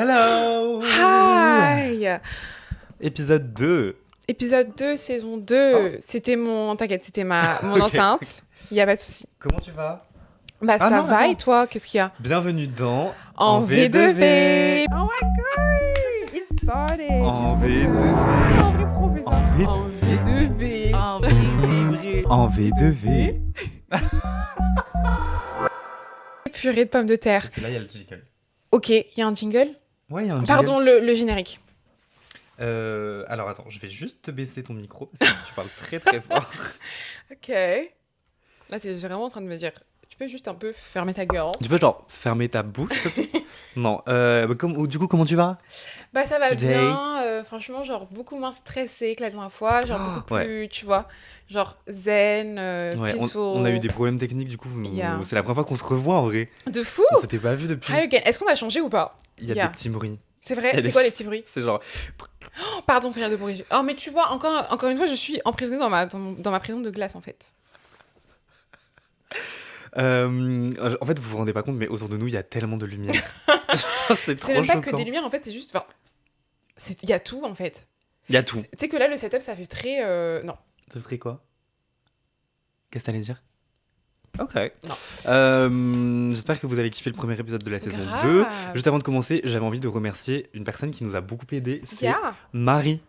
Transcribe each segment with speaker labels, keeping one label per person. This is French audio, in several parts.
Speaker 1: Hello!
Speaker 2: Hi!
Speaker 1: Épisode 2.
Speaker 2: Épisode 2, saison 2. C'était mon... T'inquiète, c'était mon enceinte. Il n'y a pas de souci.
Speaker 1: Comment tu vas?
Speaker 2: Bah
Speaker 1: Ah
Speaker 2: ça
Speaker 1: non,
Speaker 2: va
Speaker 1: attends.
Speaker 2: et toi, qu'est-ce qu'il y a?
Speaker 1: Bienvenue dans
Speaker 2: En V2V! Oh my god! It started!
Speaker 1: En V2V.
Speaker 2: En vrai professeur.
Speaker 1: En V2V.
Speaker 2: En V2V.
Speaker 1: En V2V.
Speaker 2: Purée de pommes de terre.
Speaker 1: Et puis là, il y a le jingle.
Speaker 2: Ok, il y a un jingle?
Speaker 1: Ouais, il y a un jingle.
Speaker 2: Pardon, le générique.
Speaker 1: Alors attends, je vais juste te baisser ton micro parce que tu parles très très fort.
Speaker 2: Ok. Là, t'es vraiment en train de me dire... Tu peux juste un peu fermer ta gueule.
Speaker 1: Tu peux genre fermer ta bouche s'il te plaît? Non. Du coup, comment tu vas?
Speaker 2: Bah ça va
Speaker 1: Today.
Speaker 2: bien, franchement genre beaucoup moins stressé que la dernière fois, genre beaucoup
Speaker 1: ouais.
Speaker 2: plus, tu vois, genre zen,
Speaker 1: Ouais,
Speaker 2: peaceful.
Speaker 1: on a eu des problèmes techniques du coup.
Speaker 2: Yeah.
Speaker 1: C'est la première fois qu'on se revoit en vrai.
Speaker 2: De fou.
Speaker 1: On s'était pas vu depuis.
Speaker 2: Hi again. Est-ce qu'on a changé ou pas?
Speaker 1: Il y a
Speaker 2: Yeah.
Speaker 1: des petits bruits.
Speaker 2: C'est vrai,
Speaker 1: Il y a
Speaker 2: c'est
Speaker 1: des-
Speaker 2: quoi les petits bruits?
Speaker 1: C'est genre.
Speaker 2: Oh, pardon, frère de bruit. Oh mais tu vois, encore une fois, je suis emprisonnée dans ma prison de glace en fait.
Speaker 1: En fait, vous vous rendez pas compte, mais autour de nous, il y a tellement de lumière. Genre, c'est trop
Speaker 2: C'est même pas
Speaker 1: choquant.
Speaker 2: que des lumières en fait, c'est juste, enfin, il y a tout en fait.
Speaker 1: Il y a tout.
Speaker 2: Tu sais que là le setup ça fait très, non.
Speaker 1: Ça serait quoi? Qu'est-ce que t'allais dire? Ok.
Speaker 2: Non.
Speaker 1: J'espère que vous avez kiffé le premier épisode de la saison
Speaker 2: Grave.
Speaker 1: 2. Juste avant de commencer, j'avais envie de remercier une personne qui nous a beaucoup aidé. C'est
Speaker 2: Yeah.
Speaker 1: Marie.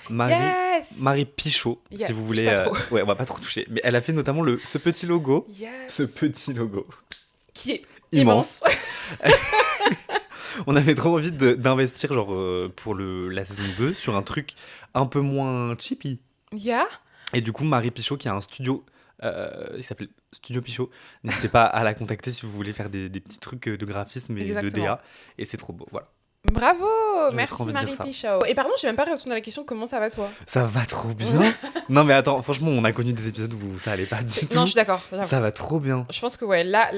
Speaker 2: Yes.
Speaker 1: Marie Pichot,
Speaker 2: Yeah,
Speaker 1: si vous
Speaker 2: touche
Speaker 1: voulez.
Speaker 2: pas trop.
Speaker 1: Ouais, on va pas trop toucher. Mais elle a fait notamment ce petit logo.
Speaker 2: Yes.
Speaker 1: Ce petit logo.
Speaker 2: Qui est
Speaker 1: Immense.
Speaker 2: immense.
Speaker 1: On avait trop envie d'investir genre pour la saison 2 sur un truc un peu moins cheapy.
Speaker 2: Yeah.
Speaker 1: Et du coup, Marie Pichot qui a un studio, il s'appelle Studio Pichot. N'hésitez pas à la contacter si vous voulez faire des petits trucs de graphisme et
Speaker 2: Exactement.
Speaker 1: de DA. Et c'est trop beau, voilà.
Speaker 2: Bravo,
Speaker 1: J'avais trop
Speaker 2: merci
Speaker 1: envie de dire
Speaker 2: Marie
Speaker 1: ça.
Speaker 2: Pichot. Et pardon, j'ai même pas répondu à la question comment ça va toi?
Speaker 1: Ça va trop bien. Non mais attends, franchement, on a connu des épisodes où ça allait pas du tout.
Speaker 2: Non, je suis d'accord. j'avoue.
Speaker 1: Ça va trop bien.
Speaker 2: Je pense que ouais, là,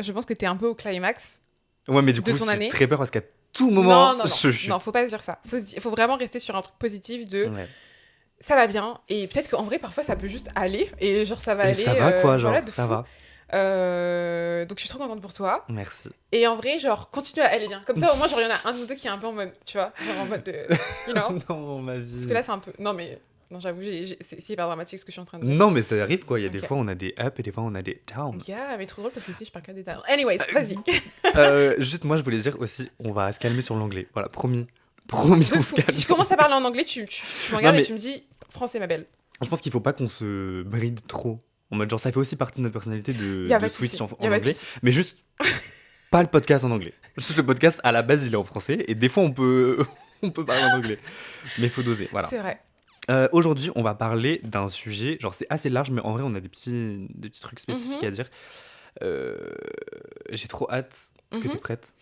Speaker 2: je pense que t'es un peu au climax.
Speaker 1: Ouais, mais du
Speaker 2: De
Speaker 1: coup,
Speaker 2: ton
Speaker 1: j'ai
Speaker 2: année.
Speaker 1: très peur parce qu'à tout moment,
Speaker 2: non,
Speaker 1: je chute.
Speaker 2: non, faut pas se dire ça. Faut vraiment rester sur un truc positif de
Speaker 1: Ouais.
Speaker 2: ça va bien. Et peut-être qu'en vrai, parfois, ça peut juste aller. Et genre, ça va
Speaker 1: Et
Speaker 2: aller.
Speaker 1: ça va quoi, genre,
Speaker 2: voilà, de
Speaker 1: ça
Speaker 2: fou.
Speaker 1: va.
Speaker 2: Donc, je suis trop contente pour toi.
Speaker 1: Merci.
Speaker 2: Et en vrai, genre, continue à aller bien. Comme ça, au moins, genre, il y en a un ou deux qui est un peu en mode, tu vois, genre en mode de. You know?
Speaker 1: Non, ma vie.
Speaker 2: Parce que là, c'est un peu. Non, mais. Non, j'avoue, c'est hyper dramatique ce que je suis en train de dire.
Speaker 1: Non, mais ça arrive quoi. Il y a des
Speaker 2: Ok.
Speaker 1: fois, on a des up et des fois, on a des down.
Speaker 2: Yeah, mais trop drôle parce que ici, je parle que des talents. Anyways, vas-y.
Speaker 1: Juste, moi, je voulais dire aussi, on va se calmer sur l'anglais. Voilà, promis. Promis,
Speaker 2: De
Speaker 1: on se
Speaker 2: fou.
Speaker 1: calme.
Speaker 2: Si je commence à parler en anglais, tu me regardes
Speaker 1: mais-
Speaker 2: et tu me dis français, ma belle.
Speaker 1: Je pense qu'il faut pas qu'on se bride trop. En mode, genre, ça fait aussi partie de notre personnalité
Speaker 2: Y a
Speaker 1: de
Speaker 2: pas de
Speaker 1: switch
Speaker 2: souci.
Speaker 1: en
Speaker 2: Y a pas de
Speaker 1: anglais.
Speaker 2: souci.
Speaker 1: Mais juste, pas le podcast en anglais. Juste le podcast, à la base, il est en français. Et des fois, on peut parler en anglais. Mais il faut doser, voilà.
Speaker 2: C'est vrai.
Speaker 1: Aujourd'hui, on va parler d'un sujet, genre c'est assez large, mais en vrai, on a des petits trucs spécifiques
Speaker 2: Mhm.
Speaker 1: à dire. J'ai trop hâte. Est-ce que
Speaker 2: Mhm.
Speaker 1: t'es prête?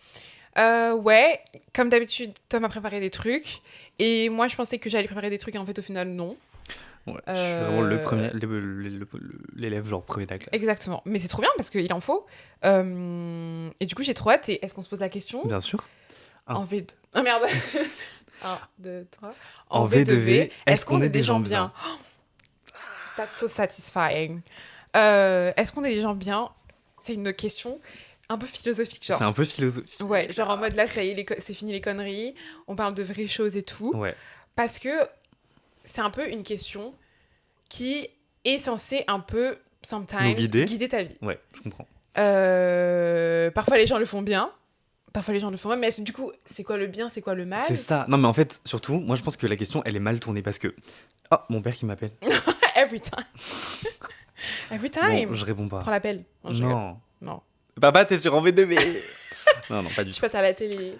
Speaker 2: Ouais, comme d'habitude, Tom a préparé des trucs. Et moi, je pensais que j'allais préparer des trucs et en fait, au final, non.
Speaker 1: Ouais, je suis vraiment le
Speaker 2: Euh,
Speaker 1: premier, l'élève, genre premier de la classe.
Speaker 2: Exactement. Mais c'est trop bien parce qu'il en faut. Et du coup, j'ai trop hâte. Et est-ce qu'on se pose la question?
Speaker 1: Bien sûr.
Speaker 2: En V2. Ah merde 1, 2, 3.
Speaker 1: En V2V, est-ce qu'on est des gens bien?
Speaker 2: That's so satisfying. Est-ce qu'on est des gens bien? C'est une question un peu philosophique, genre.
Speaker 1: C'est un peu philosophique.
Speaker 2: Ouais, genre en mode là, ça y est, c'est fini les conneries. On parle de vraies choses et tout.
Speaker 1: Ouais.
Speaker 2: Parce que c'est un peu une question qui est censée un peu, sometimes,
Speaker 1: Nous guider.
Speaker 2: guider ta vie.
Speaker 1: Ouais, je comprends.
Speaker 2: Parfois, les gens le font bien. Parfois, les gens le font mal. Mais du coup, c'est quoi le bien, c'est quoi le mal?
Speaker 1: C'est ça. Non, mais en fait, surtout, moi, je pense que la question, elle est mal tournée parce que. Oh, mon père qui m'appelle.
Speaker 2: Every time. Every time.
Speaker 1: Bon, je réponds pas.
Speaker 2: Prends l'appel. Non, je rigole.
Speaker 1: Non.
Speaker 2: Non.
Speaker 1: Papa, t'es sur en V2V. Non, non, pas du
Speaker 2: Je
Speaker 1: tout.
Speaker 2: passe à la télé.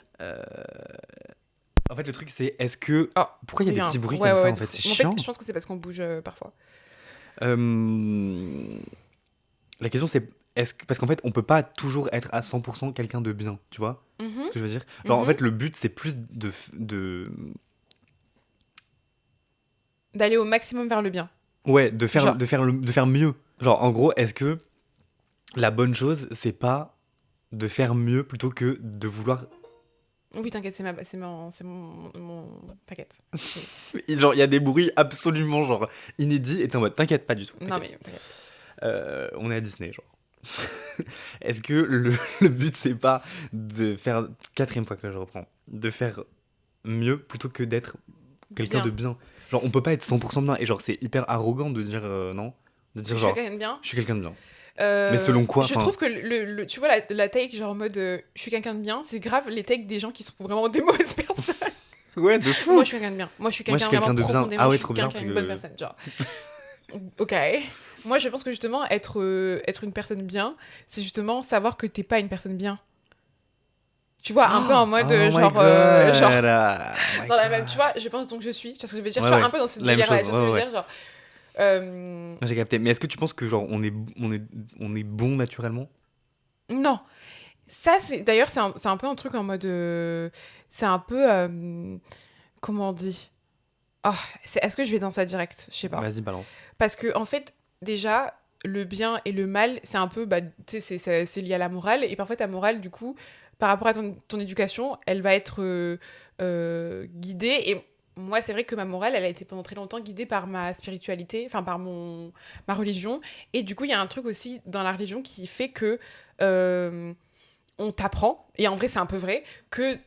Speaker 1: En fait, le truc, c'est est-ce que.
Speaker 2: Oh,
Speaker 1: Pourquoi il y a des
Speaker 2: un-
Speaker 1: petits bruits
Speaker 2: ouais,
Speaker 1: comme ça,
Speaker 2: ouais,
Speaker 1: en
Speaker 2: de
Speaker 1: fait?
Speaker 2: fou.
Speaker 1: C'est
Speaker 2: En
Speaker 1: chiant.
Speaker 2: fait, je pense que c'est parce qu'on bouge parfois.
Speaker 1: La question, c'est. Parce qu'en fait, on peut pas toujours être à 100% quelqu'un de bien, tu vois
Speaker 2: Mhm.
Speaker 1: ce que je veux dire? Genre, en
Speaker 2: Mhm.
Speaker 1: fait, le but, c'est plus
Speaker 2: D'aller au maximum vers le bien.
Speaker 1: Ouais, de faire,
Speaker 2: Genre.
Speaker 1: de faire mieux. Genre, en gros, est-ce que la bonne chose, c'est pas de faire mieux plutôt que de vouloir.
Speaker 2: Oui, t'inquiète, c'est mon paquette.
Speaker 1: Genre, il y a des bruits absolument, genre, inédits, et t'es en mode, t'inquiète pas du tout.
Speaker 2: Non,
Speaker 1: t'inquiète.
Speaker 2: mais paquette.
Speaker 1: On est à Disney, genre. est-ce que le but, c'est pas de faire, 4e fois que je reprends, de faire mieux plutôt que d'être quelqu'un
Speaker 2: Bien.
Speaker 1: de bien. Genre, on peut pas être 100% bien. Et genre, c'est hyper arrogant de dire non. De dire
Speaker 2: Je suis
Speaker 1: genre,
Speaker 2: quelqu'un de bien.
Speaker 1: je suis quelqu'un de bien. Mais selon quoi,
Speaker 2: Je
Speaker 1: enfin-
Speaker 2: trouve que tu vois la take genre en mode je suis quelqu'un de bien, c'est grave les takes des gens qui sont vraiment des mauvaises personnes.
Speaker 1: Ouais, de fou.
Speaker 2: Moi je suis quelqu'un de bien. Moi je suis
Speaker 1: Moi, je
Speaker 2: quelqu'un
Speaker 1: suis quelqu'un
Speaker 2: vraiment
Speaker 1: de bien.
Speaker 2: profondément.
Speaker 1: Ah ouais,
Speaker 2: je suis
Speaker 1: trop bien,
Speaker 2: quelqu'un une
Speaker 1: parce
Speaker 2: bonne
Speaker 1: que-
Speaker 2: personne genre. Ok. Moi je pense que justement être une personne bien, c'est justement savoir que t'es pas une personne bien. Tu vois, un peu en mode
Speaker 1: Oh my
Speaker 2: genre
Speaker 1: God.
Speaker 2: genre
Speaker 1: Oh my
Speaker 2: dans la
Speaker 1: God.
Speaker 2: même, tu vois, je pense donc je suis, tu vois ce que je veux dire,
Speaker 1: Ouais,
Speaker 2: tu vois
Speaker 1: ouais.
Speaker 2: un peu dans ce
Speaker 1: La même
Speaker 2: délire là,
Speaker 1: chose,
Speaker 2: tu vois ce que je
Speaker 1: ouais,
Speaker 2: veux dire, genre
Speaker 1: J'ai capté. Mais est-ce que tu penses que genre on est bon naturellement?
Speaker 2: non. Ça, c'est d'ailleurs, c'est un peu un truc en mode. C'est un peu. Comment on dit oh, est-ce que je vais dans ça direct? Je sais pas.
Speaker 1: Vas-y, balance.
Speaker 2: Parce que, en fait, déjà, le bien et le mal, c'est un peu. Bah, tu sais, c'est lié à la morale. Et parfois, ta morale, du coup, par rapport à ton éducation, elle va être guidée. Et moi, c'est vrai que ma morale, elle a été pendant très longtemps guidée par ma spiritualité, enfin, par ma religion. Et du coup, il y a un truc aussi dans la religion qui fait que. On t'apprend, et en vrai c'est un peu vrai, que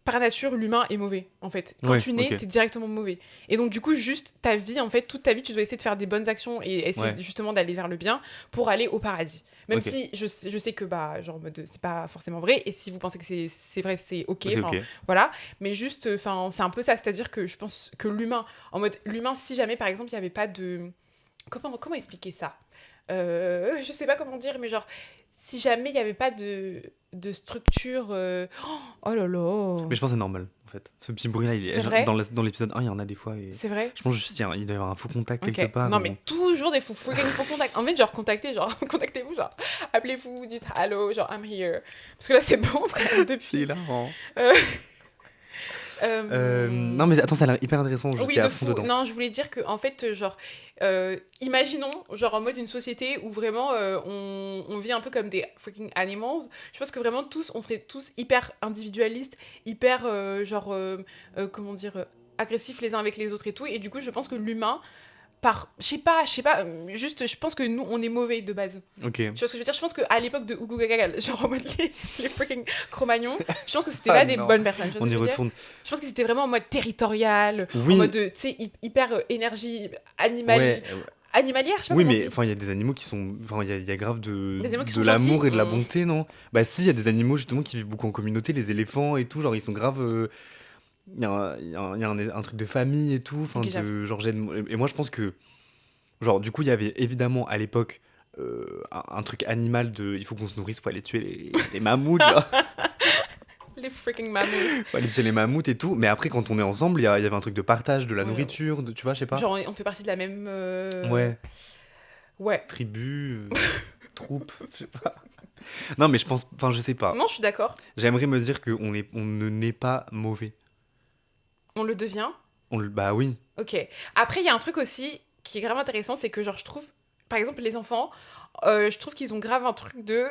Speaker 2: par nature l'humain est mauvais en fait. Quand
Speaker 1: Ouais,
Speaker 2: tu nais,
Speaker 1: ok.
Speaker 2: t'es directement mauvais. Et donc du coup juste ta vie en fait, toute ta vie tu dois essayer de faire des bonnes actions et essayer
Speaker 1: Ouais.
Speaker 2: justement d'aller vers le bien pour aller au paradis. Même
Speaker 1: Ok.
Speaker 2: si je sais que bah genre en mode c'est pas forcément vrai, et si vous pensez que c'est vrai c'est ok,
Speaker 1: C'est
Speaker 2: enfin
Speaker 1: ok.
Speaker 2: voilà. Mais juste enfin c'est un peu ça, c'est-à-dire que je pense que l'humain, en mode l'humain si jamais par exemple il y avait pas de... Comment expliquer ça je sais pas comment dire, mais genre si jamais il n'y avait pas de structure. Oh là là.
Speaker 1: Mais je pense que c'est normal, en fait. Ce petit bruit-là,
Speaker 2: C'est vrai
Speaker 1: dans l'épisode 1, il y en a des fois. Et...
Speaker 2: C'est vrai.
Speaker 1: Je pense juste il doit y avoir un faux contact
Speaker 2: Ok.
Speaker 1: quelque part.
Speaker 2: Non,
Speaker 1: ou-
Speaker 2: mais toujours des faux contacts. En fait, genre, contactez-vous, genre, appelez-vous, dites hello, genre, I'm here. Parce que là, c'est bon, frère,
Speaker 1: C'est
Speaker 2: depuis.
Speaker 1: hilarant.
Speaker 2: Euh,
Speaker 1: Non, mais attends, ça a l'air hyper intéressant.
Speaker 2: Oui,
Speaker 1: J'étais
Speaker 2: de
Speaker 1: à fond
Speaker 2: fou.
Speaker 1: dedans.
Speaker 2: Non, je voulais dire que en fait, genre, imaginons, genre en mode une société où vraiment on vit un peu comme des freaking animals. Je pense que vraiment tous, on serait tous hyper individualistes, hyper genre, comment dire, agressifs les uns avec les autres et tout. Et du coup, je pense que l'humain, je sais pas, juste, je pense que nous, on est mauvais de base.
Speaker 1: Ok.
Speaker 2: Tu vois ce que je veux dire? Je pense qu'à l'époque de Hugo Gagal, genre en mode les freaking Cro-Magnons, je pense que c'était
Speaker 1: Ah
Speaker 2: pas des
Speaker 1: non.
Speaker 2: bonnes personnes. Tu vois
Speaker 1: On
Speaker 2: ce
Speaker 1: y
Speaker 2: que je veux dire?
Speaker 1: retourne.
Speaker 2: Je pense que c'était vraiment en mode territorial,
Speaker 1: Oui.
Speaker 2: en mode, tu sais, hyper énergie
Speaker 1: Ouais.
Speaker 2: animalière, je sais pas
Speaker 1: Oui,
Speaker 2: comment on
Speaker 1: mais
Speaker 2: dit.
Speaker 1: enfin, il y a des animaux qui sont. Enfin, il y a grave
Speaker 2: Des animaux qui
Speaker 1: de
Speaker 2: sont
Speaker 1: l'amour
Speaker 2: gentils,
Speaker 1: et de la bonté, non? Bah, si, il y a des animaux justement qui vivent beaucoup en communauté, les éléphants et tout. Genre, ils sont grave. Il y a, il y a un truc de famille et tout. Enfin,
Speaker 2: Ok, j'avoue.
Speaker 1: de genre, et moi, je pense que. Genre, du coup, il y avait évidemment à l'époque un truc animal de. Il faut qu'on se nourrisse, faut aller tuer les mammouths, genre.
Speaker 2: Les freaking mammouths.
Speaker 1: Faut aller tuer les mammouths et tout. Mais après, quand on est ensemble, il y avait un truc de partage, de la
Speaker 2: Ouais.
Speaker 1: nourriture, tu vois, je sais pas.
Speaker 2: Genre, on fait partie de la même.
Speaker 1: Ouais.
Speaker 2: Ouais.
Speaker 1: Tribu, troupe, je sais pas. Non, mais je pense. Enfin, je sais pas.
Speaker 2: Non, je suis d'accord.
Speaker 1: J'aimerais me dire on ne naît pas mauvais.
Speaker 2: On le devient.
Speaker 1: Bah oui.
Speaker 2: Ok. Après, il y a un truc aussi qui est grave intéressant, c'est que, genre, je trouve, par exemple, les enfants, je trouve qu'ils ont grave un truc de.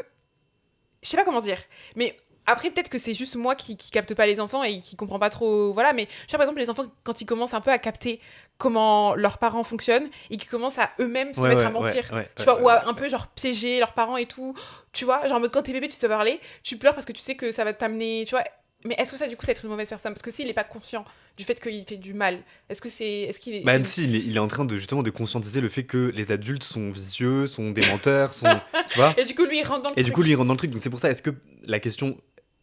Speaker 2: Je sais pas comment dire, mais après, peut-être que c'est juste moi qui capte pas les enfants et qui comprend pas trop. Voilà, mais je sais, par exemple, les enfants, quand ils commencent un peu à capter comment leurs parents fonctionnent et qui commencent à eux-mêmes se mettre à mentir. Tu vois, ou à un peu genre piéger leurs parents et tout. Tu vois, genre en mode quand t'es bébé, tu sais parler, tu pleures parce que tu sais que ça va t'amener. Tu vois, mais est-ce que ça, du coup, c'est être une mauvaise personne? Parce que s'il est pas conscient du fait qu'il fait du mal, est-ce qu'il est.
Speaker 1: Bah si, il est en train de justement de conscientiser le fait que les adultes sont vicieux, sont des menteurs, sont. Tu vois?
Speaker 2: Et du coup, lui, il rentre dans le
Speaker 1: Et
Speaker 2: truc.
Speaker 1: du coup, lui, il rentre dans le truc. Donc c'est pour ça, est-ce que la question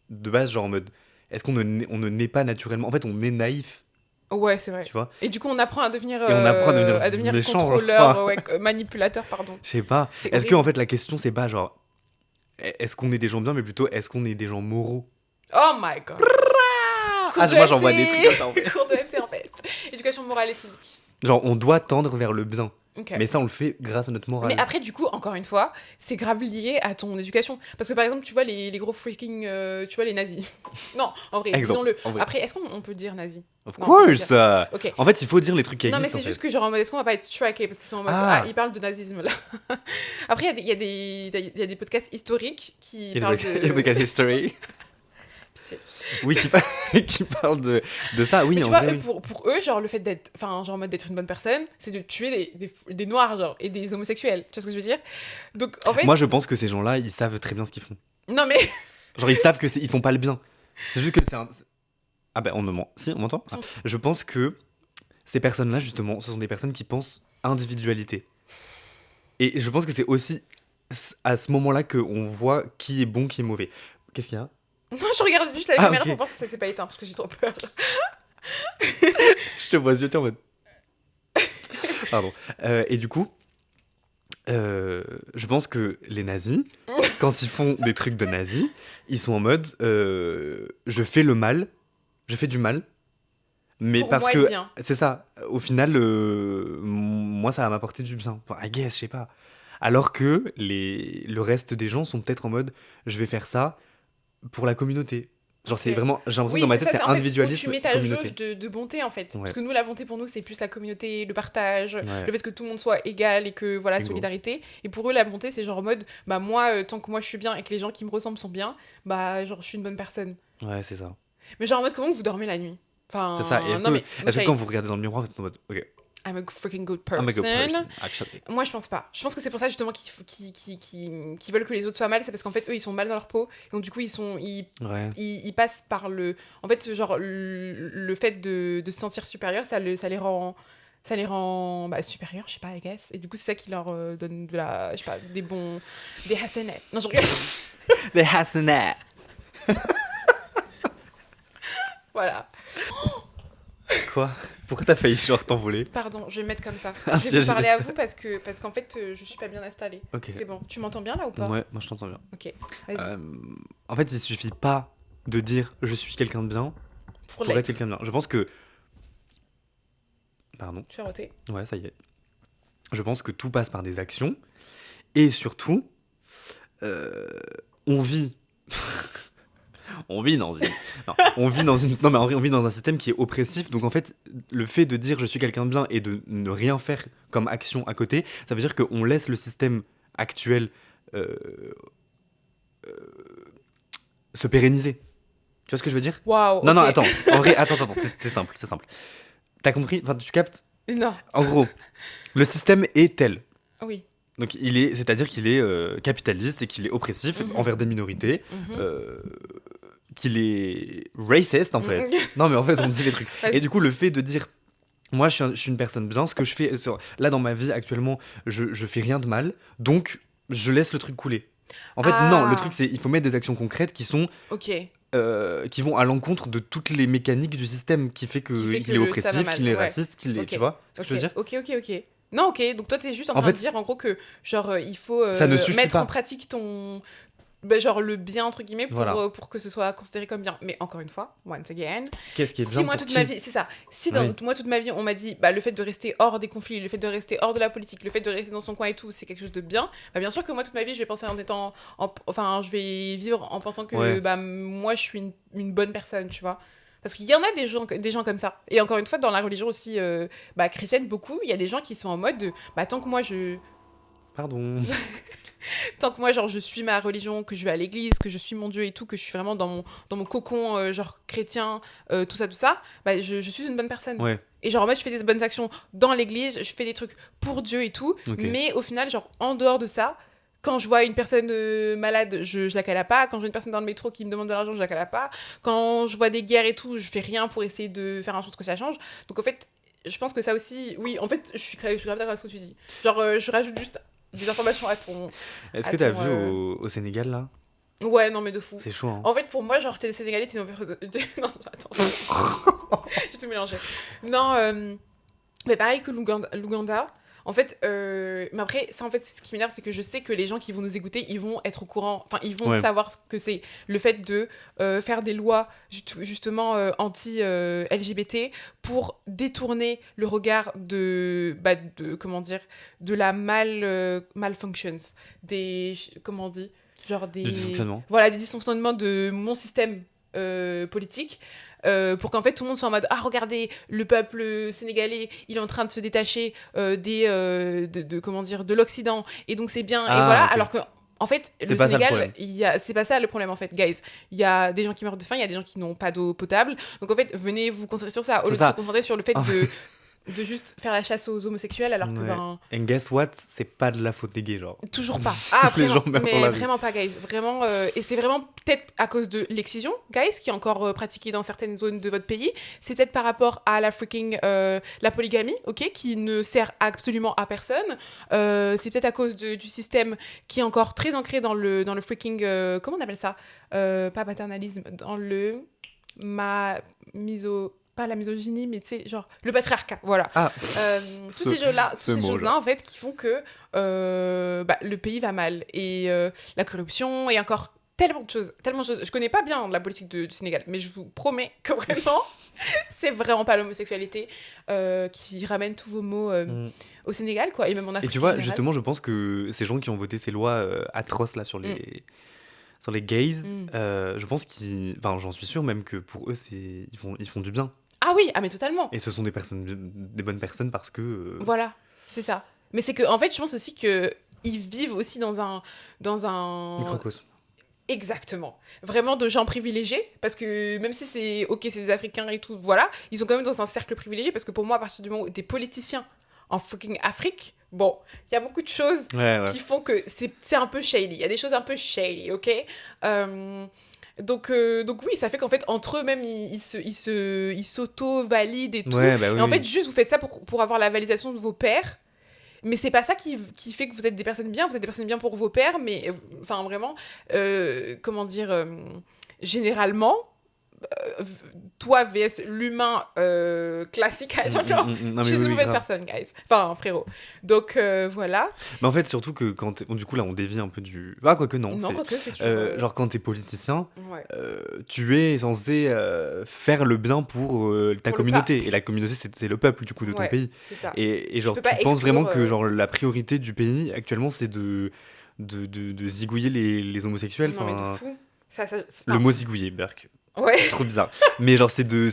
Speaker 1: de base, genre en mode. Est-ce qu'on on ne naît pas naturellement? En fait, on est naïf,
Speaker 2: Ouais, c'est vrai.
Speaker 1: tu vois?
Speaker 2: Et du coup, on apprend à devenir,
Speaker 1: Et on apprend à devenir méchant,
Speaker 2: contrôleur,
Speaker 1: enfin.
Speaker 2: ouais, manipulateur, pardon.
Speaker 1: Je sais pas.
Speaker 2: C'est
Speaker 1: Est-ce que
Speaker 2: horrible.
Speaker 1: en fait la question c'est pas genre. Est-ce qu'on est des gens bien, mais plutôt est-ce qu'on est des gens moraux?
Speaker 2: Oh my god.
Speaker 1: Ah, moi j'envoie des trucs comme ça en fait.
Speaker 2: Cours de MC en fait. Éducation morale et civique.
Speaker 1: Genre, on doit tendre vers le bien.
Speaker 2: Ok.
Speaker 1: Mais ça, on le fait grâce à notre morale.
Speaker 2: Mais après, du coup, encore une fois, c'est grave lié à ton éducation. Parce que par exemple, tu vois les gros freaking. Tu vois les nazis. Non, en vrai,
Speaker 1: Exemple,
Speaker 2: disons-le.
Speaker 1: en vrai.
Speaker 2: Après, est-ce qu'on peut dire nazi?
Speaker 1: Of
Speaker 2: Non, on peut
Speaker 1: course!
Speaker 2: Ok.
Speaker 1: En fait, il faut dire les trucs qui
Speaker 2: Non, mais
Speaker 1: existent.
Speaker 2: c'est
Speaker 1: en
Speaker 2: juste
Speaker 1: fait.
Speaker 2: que, genre, en mode, est-ce qu'on va pas être traqué? Parce qu'ils sont en mode.
Speaker 1: Ah.
Speaker 2: Ah, ils parlent de nazisme là. Après, il y a des podcasts historiques qui
Speaker 1: Il y a
Speaker 2: parlent
Speaker 1: des podcasts
Speaker 2: de.
Speaker 1: history.
Speaker 2: style.
Speaker 1: Oui, qui parle de ça, oui,
Speaker 2: Mais tu
Speaker 1: en
Speaker 2: vois,
Speaker 1: vrai, oui.
Speaker 2: pour eux, genre, le fait d'être, enfin, genre, en mode d'être une bonne personne, c'est de tuer des noirs, genre, et des homosexuels. Tu vois ce que je veux dire? Donc, en fait,
Speaker 1: Moi, je pense que ces gens-là, ils savent très bien ce qu'ils font.
Speaker 2: non, mais,
Speaker 1: Genre, ils savent ils font pas le bien. C'est juste que Ah ben, on me ment. Si, on m'entend. Ah.
Speaker 2: Sont-
Speaker 1: Je pense que ces personnes-là, justement, ce sont des personnes qui pensent individualité. Et je pense que c'est aussi à ce moment-là qu'on voit qui est bon, qui est mauvais. Qu'est-ce qu'il y a?
Speaker 2: non, je regarde juste la
Speaker 1: Ah,
Speaker 2: caméra
Speaker 1: ok.
Speaker 2: pour voir si ça s'est pas éteint, parce que j'ai trop peur.
Speaker 1: Je te vois zioter en mode. Pardon. Et du coup, je pense que les nazis, quand ils font des trucs de nazis, ils sont en mode je fais le mal, je fais du mal, mais
Speaker 2: Pour
Speaker 1: parce
Speaker 2: moi,
Speaker 1: que
Speaker 2: être bien.
Speaker 1: c'est ça, au final, moi ça va m'apporter du bien. Enfin, I guess, je sais pas. Alors que le reste des gens sont peut-être en mode je vais faire ça pour la communauté. Genre, c'est
Speaker 2: Ok.
Speaker 1: vraiment, j'ai l'impression que dans
Speaker 2: Oui,
Speaker 1: ma
Speaker 2: c'est
Speaker 1: tête,
Speaker 2: ça,
Speaker 1: c'est
Speaker 2: c'est en fait où tu
Speaker 1: individualisme,
Speaker 2: mets ta
Speaker 1: communauté.
Speaker 2: jauge de bonté en fait.
Speaker 1: Ouais.
Speaker 2: Parce que nous, la bonté pour nous, c'est plus la communauté, le partage,
Speaker 1: Ouais.
Speaker 2: le fait que tout le monde soit égal et que voilà,
Speaker 1: Bingo.
Speaker 2: solidarité. Et pour eux, la bonté, c'est genre en mode, bah moi, tant que moi je suis bien et que les gens qui me ressemblent sont bien, bah genre je suis une bonne personne.
Speaker 1: Ouais, c'est ça.
Speaker 2: Mais genre en mode, comment vous dormez la nuit? Enfin,
Speaker 1: C'est ça. Et
Speaker 2: non mais,
Speaker 1: est-ce que quand vous regardez dans le miroir, vous êtes en mode ok,
Speaker 2: I'm a freaking good
Speaker 1: I'm a
Speaker 2: person.
Speaker 1: good person, actually.
Speaker 2: Moi, je pense pas. Je pense que c'est pour ça justement qu'ils veulent que les autres soient mal. C'est parce qu'en fait, eux, ils sont mal dans leur peau. Donc, du coup,
Speaker 1: Ouais.
Speaker 2: ils passent par le. En fait, genre, le fait de se sentir supérieur, ça les rend. Ça les rend bah, supérieurs, je sais pas, I guess. Et du coup, c'est ça qui leur donne de la. Je sais pas, des bons. Des hassanets. Non, je regarde.
Speaker 1: Les Hassanet.
Speaker 2: Voilà.
Speaker 1: Quoi? Pourquoi t'as failli genre t'envoler?
Speaker 2: Pardon, je vais me mettre comme ça.
Speaker 1: Ah,
Speaker 2: Je vais
Speaker 1: si,
Speaker 2: vous parler à vous parce qu'en fait, je suis pas bien installée.
Speaker 1: Ok.
Speaker 2: C'est bon. Tu m'entends bien là ou pas?
Speaker 1: Ouais, moi je t'entends bien.
Speaker 2: Ok, vas-y.
Speaker 1: En fait, il suffit pas de dire je suis quelqu'un de bien
Speaker 2: Pour
Speaker 1: pour être
Speaker 2: l'être.
Speaker 1: quelqu'un de bien. Je pense que. Pardon.
Speaker 2: Tu as roté.
Speaker 1: Ouais, ça y est. Je pense que tout passe par des actions. Et surtout, on vit. On vit dans une. Non, on vit dans une. Non, mais en vrai, on vit dans un système qui est oppressif. Donc en fait, le fait de dire je suis quelqu'un de bien et de ne rien faire comme action à côté, ça veut dire qu'on laisse le système actuel euh, se pérenniser. Tu vois ce que je veux dire?
Speaker 2: Waouh.
Speaker 1: Non, non,
Speaker 2: ok.
Speaker 1: attends. En vrai, attends, c'est simple, c'est simple. T'as compris? Enfin, tu captes?
Speaker 2: Non.
Speaker 1: En gros, le système est tel.
Speaker 2: Oui.
Speaker 1: Donc c'est-à-dire qu'il est capitaliste et qu'il est oppressif
Speaker 2: Mhm.
Speaker 1: envers des minorités,
Speaker 2: Mhm.
Speaker 1: qu'il est racist en fait.
Speaker 2: Mhm.
Speaker 1: Non mais en fait on dit les trucs.
Speaker 2: Vas-y.
Speaker 1: Et du coup le fait de dire moi je suis une personne bien, ce que je fais là dans ma vie actuellement, je fais rien de mal, donc je laisse le truc couler. En fait
Speaker 2: Ah.
Speaker 1: non, le truc c'est il faut mettre des actions concrètes qui sont
Speaker 2: Ok.
Speaker 1: qui vont à l'encontre de toutes les mécaniques du système qui fait
Speaker 2: Qui fait
Speaker 1: qu'il est
Speaker 2: que ça va
Speaker 1: oppressif,
Speaker 2: mal,
Speaker 1: qu'il est
Speaker 2: ouais.
Speaker 1: raciste, qu'il est
Speaker 2: Ok.
Speaker 1: tu vois ce que
Speaker 2: Ok.
Speaker 1: je veux dire?
Speaker 2: Ok. Non, ok. Donc toi, t'es juste en
Speaker 1: En
Speaker 2: train de
Speaker 1: fait-
Speaker 2: dire en gros que genre il faut
Speaker 1: Ça ne suffit
Speaker 2: mettre
Speaker 1: pas.
Speaker 2: en pratique ton bah, genre le bien entre guillemets
Speaker 1: Voilà.
Speaker 2: pour que ce soit considéré comme bien. Mais encore une fois, once again,
Speaker 1: Qu'est-ce qui est bien
Speaker 2: si moi
Speaker 1: pour
Speaker 2: toute
Speaker 1: qui?
Speaker 2: ma vie, c'est ça. Si dans
Speaker 1: Oui.
Speaker 2: moi toute ma vie on m'a dit bah le fait de rester hors des conflits, le fait de rester hors de la politique, le fait de rester dans son coin et tout, c'est quelque chose de bien. Bah bien sûr que moi toute ma vie je vais penser en étant enfin je vais vivre en pensant que
Speaker 1: Ouais.
Speaker 2: bah moi je suis une bonne personne, tu vois. Parce qu'il y en a des gens comme ça. Et encore une fois, dans la religion aussi bah, chrétienne, beaucoup, il y a des gens qui sont en mode de, bah, tant que moi,
Speaker 1: Pardon.
Speaker 2: genre, je suis ma religion, que je vais à l'église, que je suis mon Dieu et tout, que je suis vraiment dans mon cocon, genre chrétien, tout ça, bah, je suis une bonne personne.
Speaker 1: Ouais.
Speaker 2: Et genre, en mode, je fais des bonnes actions dans l'église, je fais des trucs pour Dieu et tout.
Speaker 1: Ok.
Speaker 2: Mais au final, genre, en dehors de ça, quand je vois une personne malade, je la cala pas. Quand je vois une personne dans le métro qui me demande de l'argent, je la cala pas. Quand je vois des guerres et tout, je fais rien pour essayer de faire en sorte que ça change. Donc en fait, je pense que ça aussi... Oui, en fait, je suis grave d'accord avec ce que tu dis. Genre, je rajoute juste des informations à ton...
Speaker 1: Est-ce
Speaker 2: à
Speaker 1: que t'as
Speaker 2: ton,
Speaker 1: vu au Sénégal là?
Speaker 2: Ouais, non, mais de fou.
Speaker 1: C'est chaud, hein.
Speaker 2: En fait, pour moi, genre, t'es Sénégalais, t'es une mauvaise... Non, attends. J'ai tout mélangé. Non, mais pareil que l'Ouganda. En fait, mais après, ça, en fait, ce qui m'énerve, c'est que je sais que les gens qui vont nous écouter, ils vont être au courant, enfin, ils vont
Speaker 1: Ouais.
Speaker 2: savoir ce que c'est le fait de faire des lois, justement, anti-LGBT pour détourner le regard comment dire, de la malfunctions, comment on dit, genre des...
Speaker 1: Du dysfonctionnement.
Speaker 2: Voilà, du dysfonctionnement de mon système politique. Pour qu'en fait tout le monde soit en mode ah regardez le peuple sénégalais il est en train de se détacher comment dire de l'Occident et donc c'est bien et
Speaker 1: Ah,
Speaker 2: voilà
Speaker 1: ok.
Speaker 2: alors que En fait,
Speaker 1: C'est
Speaker 2: le
Speaker 1: pas ça le
Speaker 2: Sénégal,
Speaker 1: problème.
Speaker 2: c'est pas ça le problème en fait, guys. Il y a des gens qui meurent de faim, il y a des gens qui n'ont pas d'eau potable. Donc en fait, venez vous concentrer sur ça au
Speaker 1: C'est
Speaker 2: lieu de se
Speaker 1: ça.
Speaker 2: concentrer sur le fait de juste faire la chasse aux homosexuels alors que
Speaker 1: Ouais.
Speaker 2: ben
Speaker 1: And guess what? C'est pas de la faute des gays, genre.
Speaker 2: toujours pas. Ah
Speaker 1: Les
Speaker 2: vraiment,
Speaker 1: gens meurent dans
Speaker 2: mais
Speaker 1: la rue.
Speaker 2: vraiment pas guys. Vraiment et c'est vraiment peut-être à cause de l'excision, guys, qui est encore pratiquée dans certaines zones de votre pays. C'est peut-être par rapport à la freaking la polygamie, ok, qui ne sert absolument à personne. C'est peut-être à cause du système qui est encore très ancré dans le freaking comment on appelle ça, pas paternalisme, dans le pas la misogynie, mais tu sais, genre, le patriarcat, voilà.
Speaker 1: Ah,
Speaker 2: Tous ces choses-là,
Speaker 1: ce mot-là.
Speaker 2: en fait, qui font que le pays va mal. Et la corruption, et encore tellement de choses, tellement de choses. Je connais pas bien la politique du Sénégal, mais je vous promets que vraiment, c'est vraiment pas l'homosexualité qui ramène tous vos maux au Sénégal, quoi, et même en
Speaker 1: Et
Speaker 2: Afrique
Speaker 1: tu
Speaker 2: en
Speaker 1: vois,
Speaker 2: général.
Speaker 1: justement, je pense que ces gens qui ont voté ces lois atroces là sur les gays, je pense qu'ils, enfin, j'en suis sûr même que pour eux, ils font du bien.
Speaker 2: Ah oui, ah mais totalement.
Speaker 1: Et ce sont des bonnes personnes parce que.
Speaker 2: Voilà, c'est ça. Mais c'est que, en fait, je pense aussi que ils vivent aussi dans un
Speaker 1: Microcosme.
Speaker 2: exactement. Vraiment de gens privilégiés, parce que même si c'est ok, c'est des Africains et tout, voilà, ils sont quand même dans un cercle privilégié, parce que pour moi, à partir du moment où des politiciens en freaking Afrique, bon, il y a beaucoup de choses
Speaker 1: Ouais, ouais.
Speaker 2: qui font que c'est un peu shady. Il y a des choses un peu shady, ok. Donc oui, ça fait qu'en fait, entre eux même, ils s'auto-valident et tout.
Speaker 1: Ouais, bah oui.
Speaker 2: Et en
Speaker 1: oui.
Speaker 2: fait, juste, vous faites ça pour avoir la validation de vos pairs. Mais c'est pas ça qui fait que vous êtes des personnes bien. Vous êtes des personnes bien pour vos pairs, mais enfin vraiment, comment dire, généralement, toi vs l'humain classique,
Speaker 1: Non,
Speaker 2: je
Speaker 1: mais
Speaker 2: suis
Speaker 1: oui,
Speaker 2: une
Speaker 1: oui,
Speaker 2: mauvaise
Speaker 1: grave.
Speaker 2: personne, guys. Enfin, frérot. Donc voilà.
Speaker 1: Mais en fait, surtout que quand du coup là, on dévie un peu du. Ah, quoique non.
Speaker 2: Non,
Speaker 1: c'est-
Speaker 2: quoique, c'est toujours.
Speaker 1: Genre quand t'es politicien,
Speaker 2: Ouais.
Speaker 1: tu es censé faire le bien pour ta
Speaker 2: Pour le
Speaker 1: communauté. Et la communauté, c'est le peuple du coup de ton
Speaker 2: Ouais,
Speaker 1: pays.
Speaker 2: c'est ça.
Speaker 1: Et genre,
Speaker 2: peux
Speaker 1: tu
Speaker 2: pas
Speaker 1: penses vraiment
Speaker 2: exclure,
Speaker 1: que genre la priorité du pays actuellement, c'est de zigouiller les homosexuels.
Speaker 2: Non, mais de
Speaker 1: Enfin,
Speaker 2: fou.
Speaker 1: le mot zigouiller, Berk.
Speaker 2: Ouais.
Speaker 1: Trop bizarre. Mais genre, c'est de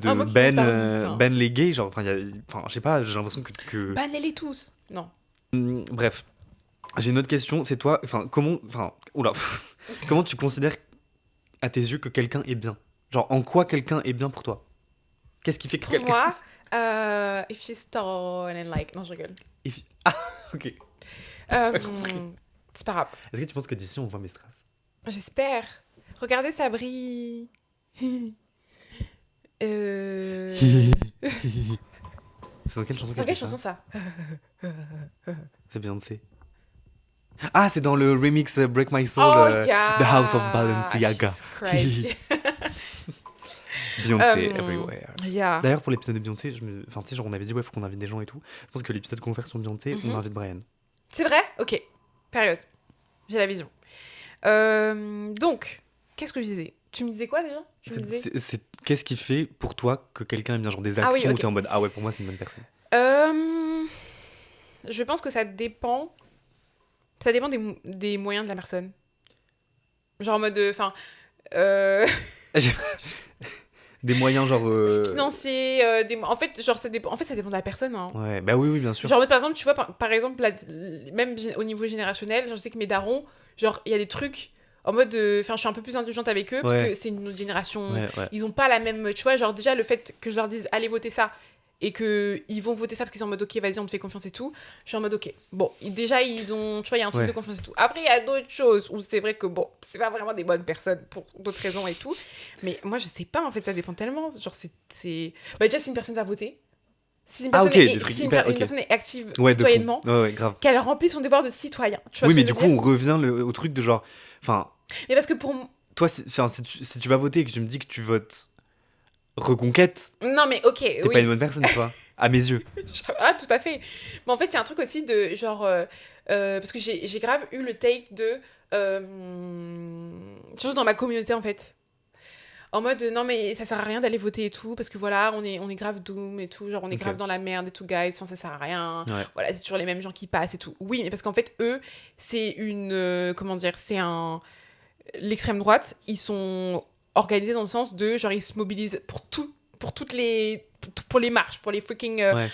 Speaker 2: Un mot qui commence par zi, enfin.
Speaker 1: ban les gays. Genre, enfin, je sais pas, j'ai l'impression que...
Speaker 2: Bannez-les tous. Non.
Speaker 1: Bref, j'ai une autre question. C'est toi, oula, comment tu considères à tes yeux que quelqu'un est bien? Genre, en quoi quelqu'un est bien pour toi? Qu'est-ce qui fait que
Speaker 2: Pour
Speaker 1: quelqu'un...
Speaker 2: moi, if you stone and like. Non, je rigole.
Speaker 1: Ah, ok. compris.
Speaker 2: C'est pas grave.
Speaker 1: Est-ce que tu penses que d'ici, on voit mes strass?
Speaker 2: J'espère. Regardez, ça brille. euh...
Speaker 1: C'est dans quelle chanson
Speaker 2: C'est dans
Speaker 1: qu'elle
Speaker 2: quelle
Speaker 1: fait ça?
Speaker 2: chanson ça?
Speaker 1: C'est Beyoncé. Ah, c'est dans le remix Break My Soul,
Speaker 2: Oh,
Speaker 1: The House of Balenciaga.
Speaker 2: Jesus Christ.
Speaker 1: Beyoncé everywhere.
Speaker 2: Yeah.
Speaker 1: D'ailleurs, pour l'épisode de Beyoncé, enfin, tu sais, genre, on avait dit, ouais, faut qu'on invite des gens et tout. Je pense que l'épisode qu'on va faire sur Beyoncé, on invite Brian.
Speaker 2: C'est vrai? Ok. Période. J'ai la vision. Donc, qu'est-ce que je disais? Tu me disais quoi déjà? Tu me disais...
Speaker 1: Qu'est-ce qui fait pour toi que quelqu'un est bien? Genre des
Speaker 2: Ah oui,
Speaker 1: actions où
Speaker 2: ok.
Speaker 1: t'es en mode, ah ouais, pour moi, c'est une bonne personne.
Speaker 2: Je pense que ça dépend. Ça dépend des moyens de la personne. Genre en mode. Enfin.
Speaker 1: Des moyens, genre.
Speaker 2: Financiers. En fait, genre, ça dépend de la personne. Hein.
Speaker 1: Ouais, bah oui, bien sûr.
Speaker 2: Genre, en mode, par exemple, tu vois, par exemple, même au niveau générationnel, genre, je sais que mes darons, genre, il y a des trucs en mode. Enfin, je suis un peu plus indulgente avec eux parce
Speaker 1: Ouais.
Speaker 2: que c'est une autre génération.
Speaker 1: Ouais.
Speaker 2: Ils ont pas la même. Tu vois, genre, déjà, le fait que je leur dise, allez voter ça. Et qu'ils vont voter ça parce qu'ils sont en mode ok, vas-y, on te fait confiance et tout. Je suis en mode ok. Bon, déjà, ils ont. Tu vois, il y a un truc
Speaker 1: Ouais.
Speaker 2: de confiance et tout. Après, il y a d'autres choses où c'est vrai que bon, c'est pas vraiment des bonnes personnes pour d'autres raisons et tout. Mais moi, je sais pas, en fait, ça dépend tellement. Genre, c'est. Bah, déjà, si une personne va voter, si une personne,
Speaker 1: ok,
Speaker 2: est,
Speaker 1: des trucs
Speaker 2: si une,
Speaker 1: hyper-
Speaker 2: une
Speaker 1: ok.
Speaker 2: personne est active
Speaker 1: Ouais, de fou.
Speaker 2: citoyennement,
Speaker 1: Ouais, grave.
Speaker 2: qu'elle remplit son devoir de citoyen. Tu vois
Speaker 1: Oui,
Speaker 2: ce
Speaker 1: mais
Speaker 2: que
Speaker 1: du
Speaker 2: je
Speaker 1: coup,
Speaker 2: veux
Speaker 1: on revient au truc de genre. Enfin,
Speaker 2: dire Mais parce que pour.
Speaker 1: toi, si tu vas voter et que tu me dis que tu votes Reconquête,
Speaker 2: Non, mais ok,
Speaker 1: t'es
Speaker 2: oui.
Speaker 1: pas une bonne personne, tu vois, à mes yeux.
Speaker 2: Ah, tout à fait. Mais en fait, il y a un truc aussi de genre. Parce que j'ai grave eu le take de. Surtout dans ma communauté, en fait. En mode, non, mais ça sert à rien d'aller voter et tout, parce que voilà, on est grave doom et tout, genre on est
Speaker 1: Ok.
Speaker 2: grave dans la merde et tout, guys, enfin ça sert à rien.
Speaker 1: Ouais.
Speaker 2: Voilà, c'est toujours les mêmes gens qui passent et tout. Oui, mais parce qu'en fait, eux, c'est une. Comment dire, c'est un. L'extrême droite, ils sont organisés dans le sens de. Genre, ils se mobilisent pour tout. Pour toutes les. Pour les marches, pour les freaking.
Speaker 1: Ouais.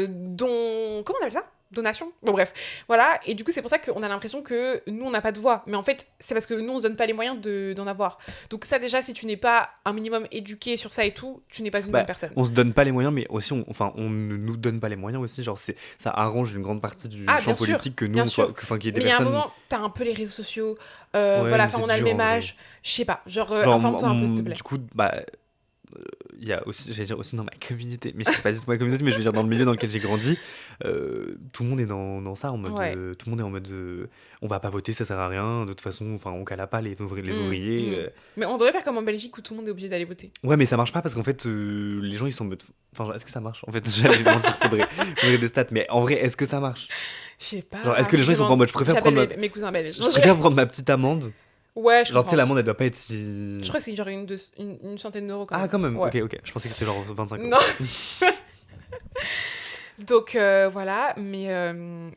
Speaker 2: Dont. Comment on appelle ça? donation. Bon, bref, voilà. Et du coup, c'est pour ça qu'on a l'impression que nous, on n'a pas de voix. Mais en fait, c'est parce que nous, on se donne pas les moyens d'en avoir. Donc, ça, déjà, si tu n'es pas un minimum éduqué sur ça et tout, tu n'es pas une bonne personne.
Speaker 1: On se donne pas les moyens, mais aussi, on ne nous donne pas les moyens aussi. Genre, ça arrange une grande partie du champ politique que nous, qu'il y ait des personnes.
Speaker 2: Mais il y a un moment, t'as un peu les réseaux sociaux. Voilà, on a le même âge. Je sais pas. Genre informe-toi un peu, s'il te plaît.
Speaker 1: Du coup, il y a aussi, j'allais dire aussi dans ma communauté, mais c'est pas juste ma communauté, mais je veux dire dans le milieu dans lequel j'ai grandi, tout le monde est dans ça, en mode, tout le monde est en mode, on va pas voter, ça sert à rien, de toute façon, enfin, on cala pas les ouvriers.
Speaker 2: Mais on devrait faire comme en Belgique où tout le monde est obligé d'aller voter.
Speaker 1: Ouais, mais ça marche pas parce qu'en fait, les gens ils sont en mode, enfin, genre, est-ce que ça marche? En fait, j'allais mentir, faudrait des stats, mais en vrai, est-ce que ça marche?
Speaker 2: Je sais pas.
Speaker 1: Genre, est-ce que les gens ils sont pas en mode, je préfère prendre
Speaker 2: mes cousins belges.
Speaker 1: Je préfère prendre ma petite amende.
Speaker 2: Ouais, je
Speaker 1: genre, tu sais,
Speaker 2: comprends.
Speaker 1: l'amende elle doit pas être si.
Speaker 2: Je crois que c'est genre une centaine d'euros quand même.
Speaker 1: Ah, quand même,
Speaker 2: ouais.
Speaker 1: ok. Je pensais que c'était genre 25 euros.
Speaker 2: Non. Donc voilà, mais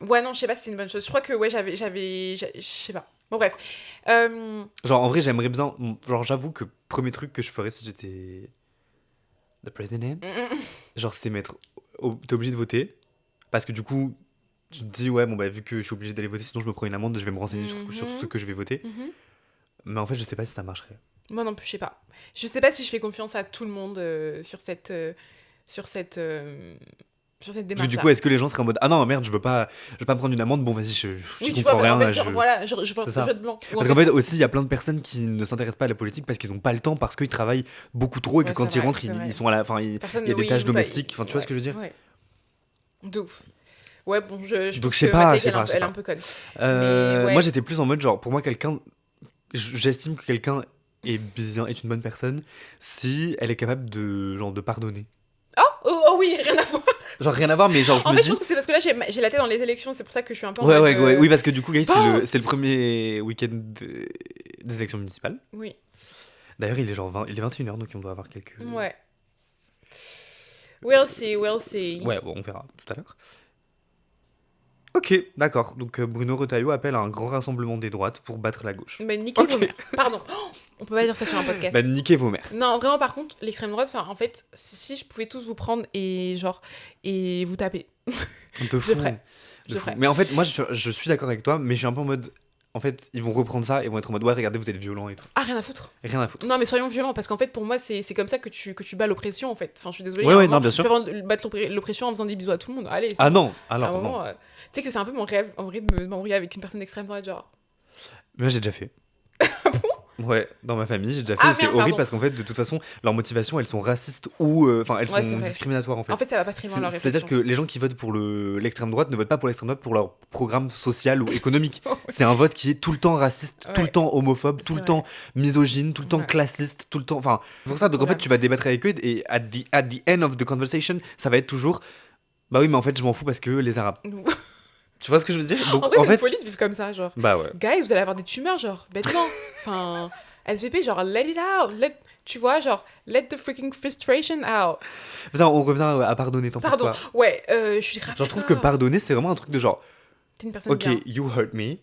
Speaker 2: ouais, non, je sais pas si c'est une bonne chose. Je crois que ouais, je sais pas. Bon, bref.
Speaker 1: Genre, en vrai, j'aimerais bien. Genre, j'avoue que premier truc que je ferais si j'étais. The president. Genre, c'est mettre. T'es obligé de voter. Parce que du coup, tu te dis, ouais, bon, bah, vu que je suis obligé d'aller voter, sinon je me prends une amende, je vais me renseigner sur ce que je vais voter. Mais en fait, je sais pas si ça marcherait.
Speaker 2: Moi non plus, je sais pas. Je sais pas si je fais confiance à tout le monde sur cette démarche.
Speaker 1: Du coup, est-ce que les gens seraient en mode, ah non, merde, je veux pas me prendre une amende, bon, vas-y, je comprends rien.
Speaker 2: En fait, voilà, je vote blanc.
Speaker 1: Parce qu'en fait, aussi, il y a plein de personnes qui ne s'intéressent pas à la politique parce qu'ils n'ont pas le temps, parce qu'ils travaillent beaucoup trop et que quand ils rentrent, ils sont à la. Enfin, il y a des tâches domestiques, enfin, tu vois ce que je veux dire?
Speaker 2: Ouais. De ouf. Ouais, bon, je
Speaker 1: donc
Speaker 2: pense
Speaker 1: je sais
Speaker 2: que
Speaker 1: pas,
Speaker 2: Mathilde, elle est un peu conne.
Speaker 1: Moi, j'étais plus en mode, genre, pour moi, j'estime que quelqu'un est une bonne personne si elle est capable de pardonner.
Speaker 2: Oh oui, rien à voir.
Speaker 1: Genre rien à voir, mais genre
Speaker 2: en fait, je pense que c'est parce que là j'ai la tête dans les élections, c'est pour ça que je suis un peu en
Speaker 1: mode, oui, parce que du coup, guys, c'est le premier week-end des élections municipales.
Speaker 2: Oui.
Speaker 1: D'ailleurs, il est 21h, donc on doit avoir quelques.
Speaker 2: Ouais. We'll see.
Speaker 1: Ouais, bon, on verra tout à l'heure. Ok, d'accord. Donc Bruno Retailleau appelle à un grand rassemblement des droites pour battre la gauche.
Speaker 2: Mais niquez vos mères. Pardon. On peut pas dire ça sur un podcast.
Speaker 1: Bah niquez vos mères.
Speaker 2: Non, vraiment, par contre, l'extrême droite, en fait, si je pouvais tous vous prendre et vous taper.
Speaker 1: De fou.
Speaker 2: Je ferais.
Speaker 1: Mais en fait, moi, je suis d'accord avec toi, mais je suis un peu en mode... En fait, ils vont reprendre ça et vont être en mode, ouais, regardez, vous êtes violents et tout.
Speaker 2: Ah, rien à foutre.
Speaker 1: Rien à foutre.
Speaker 2: Non, mais soyons violents, parce qu'en fait, pour moi, c'est comme ça que tu bats l'oppression, en fait. Enfin, je suis désolée.
Speaker 1: Ouais, non, bien sûr.
Speaker 2: Tu peux battre l'oppression en faisant des bisous à tout le monde. Allez.
Speaker 1: Ah non, alors
Speaker 2: non. Tu sais que c'est un peu mon rêve, en vrai, de m'embrouiller avec une personne d'extrême droite, genre.
Speaker 1: Moi, j'ai déjà fait. Ah bon? Ouais, dans ma famille, j'ai déjà fait. C'est horrible parce qu'en fait, de toute façon, leurs motivations, elles sont racistes ou. Enfin, elles sont discriminatoires, en fait.
Speaker 2: En fait, ça va pas très loin, leur réflexion.
Speaker 1: C'est-à-dire que les gens qui votent pour l'extrême droite ne votent pas pour l'extrême droite pour leur programme social ou économique. C'est un vote qui est tout le temps raciste, tout le temps homophobe, tout le temps misogyne, tout le temps classiste, tout le temps. Enfin, c'est pour ça. Donc en fait, tu vas débattre avec eux et at the end of the conversation, ça va être toujours. Bah oui, mais en fait, je m'en fous parce que les Arabes. Tu vois ce que je veux dire? Donc,
Speaker 2: en fait, c'est folie de vivre comme ça, genre.
Speaker 1: Bah ouais.
Speaker 2: Guys, vous allez avoir des tumeurs, genre, bêtement. Enfin, SVP, genre, let it out. Tu vois, genre, let the freaking frustration out.
Speaker 1: Putain, on revient à pardonner, t'en penses quoi?
Speaker 2: Ouais, je suis grave.
Speaker 1: Genre, je trouve que pardonner, c'est vraiment un truc de genre.
Speaker 2: T'es une personne bien.
Speaker 1: Ok, you hurt me.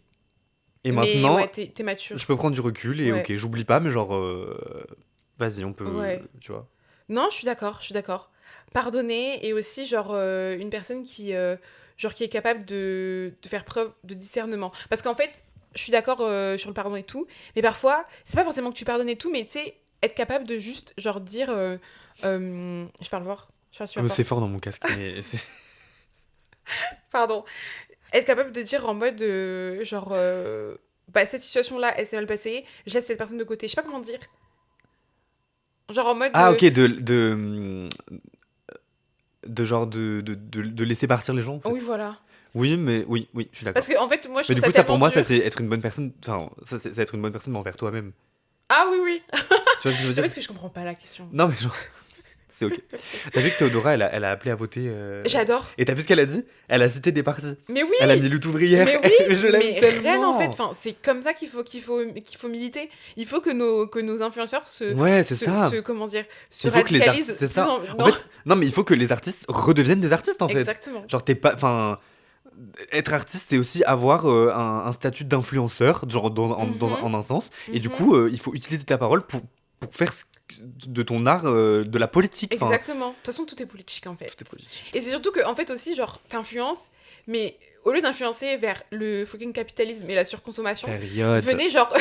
Speaker 1: Et maintenant,
Speaker 2: ouais, t'es mature.
Speaker 1: Je peux prendre du recul et ok, j'oublie pas, mais genre, vas-y, on peut, tu vois.
Speaker 2: Non, je suis d'accord. Pardonner et aussi, genre, une personne qui est capable de faire preuve de discernement. Parce qu'en fait, je suis d'accord sur le pardon et tout, mais parfois, c'est pas forcément que tu pardonnes et tout, mais tu sais, être capable de juste, genre, dire... je parle fort.
Speaker 1: C'est fort dans mon casque, mais...
Speaker 2: Pardon. Être capable de dire en mode, genre... cette situation-là, elle s'est mal passée, je laisse cette personne de côté. Je sais pas comment dire. Genre en mode...
Speaker 1: Ah, ok, de laisser partir les gens en fait.
Speaker 2: Oui, voilà.
Speaker 1: Oui, mais oui, je suis d'accord.
Speaker 2: Parce que en fait, moi, je trouve
Speaker 1: mais du coup, ça pour moi, ça c'est être une bonne personne. Enfin, ça c'est être une bonne personne, mais envers toi-même.
Speaker 2: Ah oui.
Speaker 1: Tu vois ce que je veux dire?
Speaker 2: Peut-être que je comprends pas la question.
Speaker 1: Non, mais genre, c'est ok. T'as vu que Théodora, elle a appelé à voter.
Speaker 2: J'adore.
Speaker 1: Et t'as vu ce qu'elle a dit? Elle a cité des partis.
Speaker 2: Mais oui.
Speaker 1: Elle a mis lutte ouvrière.
Speaker 2: Mais oui.
Speaker 1: Je l'aime tellement.
Speaker 2: Rien en fait. Enfin, c'est comme ça qu'il faut militer. Il faut que nos influenceurs comment dire, se radicalisent.
Speaker 1: C'est ça. En fait, non, mais il faut que les artistes redeviennent des artistes en fait.
Speaker 2: Exactement.
Speaker 1: Genre t'es pas, enfin, être artiste, c'est aussi avoir un statut d'influenceur, genre en un sens. Et du coup, il faut utiliser ta parole pour faire de ton art, de la politique. Enfin,
Speaker 2: Exactement. De toute façon, tout est politique en fait.
Speaker 1: tout est politique.
Speaker 2: Et c'est surtout que, en fait, aussi, genre, t'influences, mais au lieu d'influencer vers le fucking capitalisme et la surconsommation,
Speaker 1: Période.
Speaker 2: venez, genre,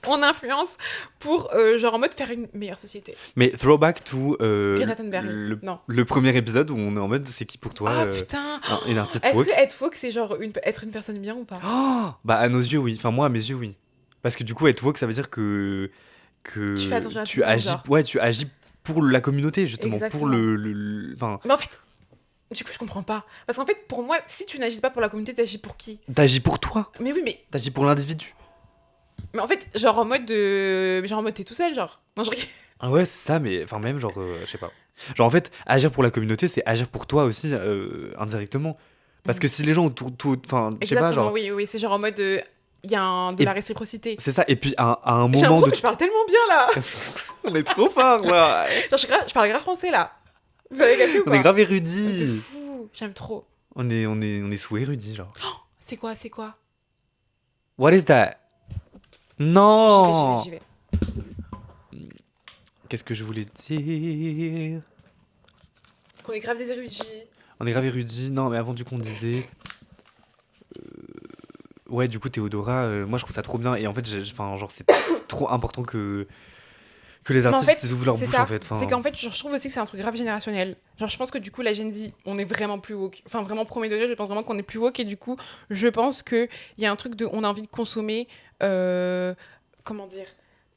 Speaker 2: on influence pour, genre, en mode faire une meilleure société.
Speaker 1: Mais throwback to
Speaker 2: Greta Thunberg. Non.
Speaker 1: le premier épisode où on est en mode c'est qui pour toi
Speaker 2: Ah putain!
Speaker 1: une artiste
Speaker 2: Est-ce
Speaker 1: woke.
Speaker 2: que être woke, c'est genre être une personne bien ou pas?
Speaker 1: Oh, bah à nos yeux oui, enfin moi à mes yeux oui. Parce que du coup être woke ça veut dire que
Speaker 2: Tu fais attention à tout
Speaker 1: tu
Speaker 2: le monde,
Speaker 1: agis
Speaker 2: genre.
Speaker 1: ouais, tu agis pour la communauté justement, pour
Speaker 2: Exactement.
Speaker 1: enfin
Speaker 2: Mais en fait, du coup, je comprends pas. Parce qu'en fait, pour moi, si tu n'agis pas pour la communauté, t'agis pour qui?
Speaker 1: t'agis pour toi,
Speaker 2: Mais oui, mais
Speaker 1: t'agis pour l'individu.
Speaker 2: en fait, genre en mode de. Genre en mode t'es tout seul, genre. Non, je rigole.
Speaker 1: Ah ouais, c'est ça, mais enfin même genre je sais pas. Genre en fait, agir pour la communauté, c'est agir pour toi aussi indirectement. Parce que si les gens autour enfin je sais pas
Speaker 2: Exactement,
Speaker 1: genre
Speaker 2: oui, oui, c'est genre en mode. Il y a de
Speaker 1: Et-
Speaker 2: la réciprocité.
Speaker 1: c'est ça et puis à un
Speaker 2: J'ai
Speaker 1: moment
Speaker 2: l'impression
Speaker 1: de
Speaker 2: que je parle tellement bien là.
Speaker 1: on est trop fort là.
Speaker 2: Genre, je parle grave français là. Vous avez capté ou
Speaker 1: On
Speaker 2: pas?
Speaker 1: est grave
Speaker 2: De
Speaker 1: érudits.
Speaker 2: fou. J'aime trop.
Speaker 1: On est sous érudits genre.
Speaker 2: C'est quoi, c'est quoi?
Speaker 1: What is that? Non.
Speaker 2: J'y vais.
Speaker 1: Qu'est-ce que je voulais dire?
Speaker 2: On est grave des érudits.
Speaker 1: On est grave érudits. Non, mais avant du coup on disait. Ouais, du coup Théodora, moi je trouve ça trop bien et en fait, enfin genre c'est trop important que les
Speaker 2: Mais en
Speaker 1: artistes
Speaker 2: fait,
Speaker 1: ils ouvrent leur
Speaker 2: c'est
Speaker 1: bouche
Speaker 2: ça.
Speaker 1: en fait. Enfin,
Speaker 2: C'est qu'en fait, genre, je trouve aussi que c'est un truc grave générationnel. Genre, je pense que du coup, la Gen Z, on est vraiment plus woke. Enfin, vraiment premier degré, je pense vraiment qu'on est plus woke. Et du coup, je pense qu'il y a un truc de. On a envie de consommer. Comment dire?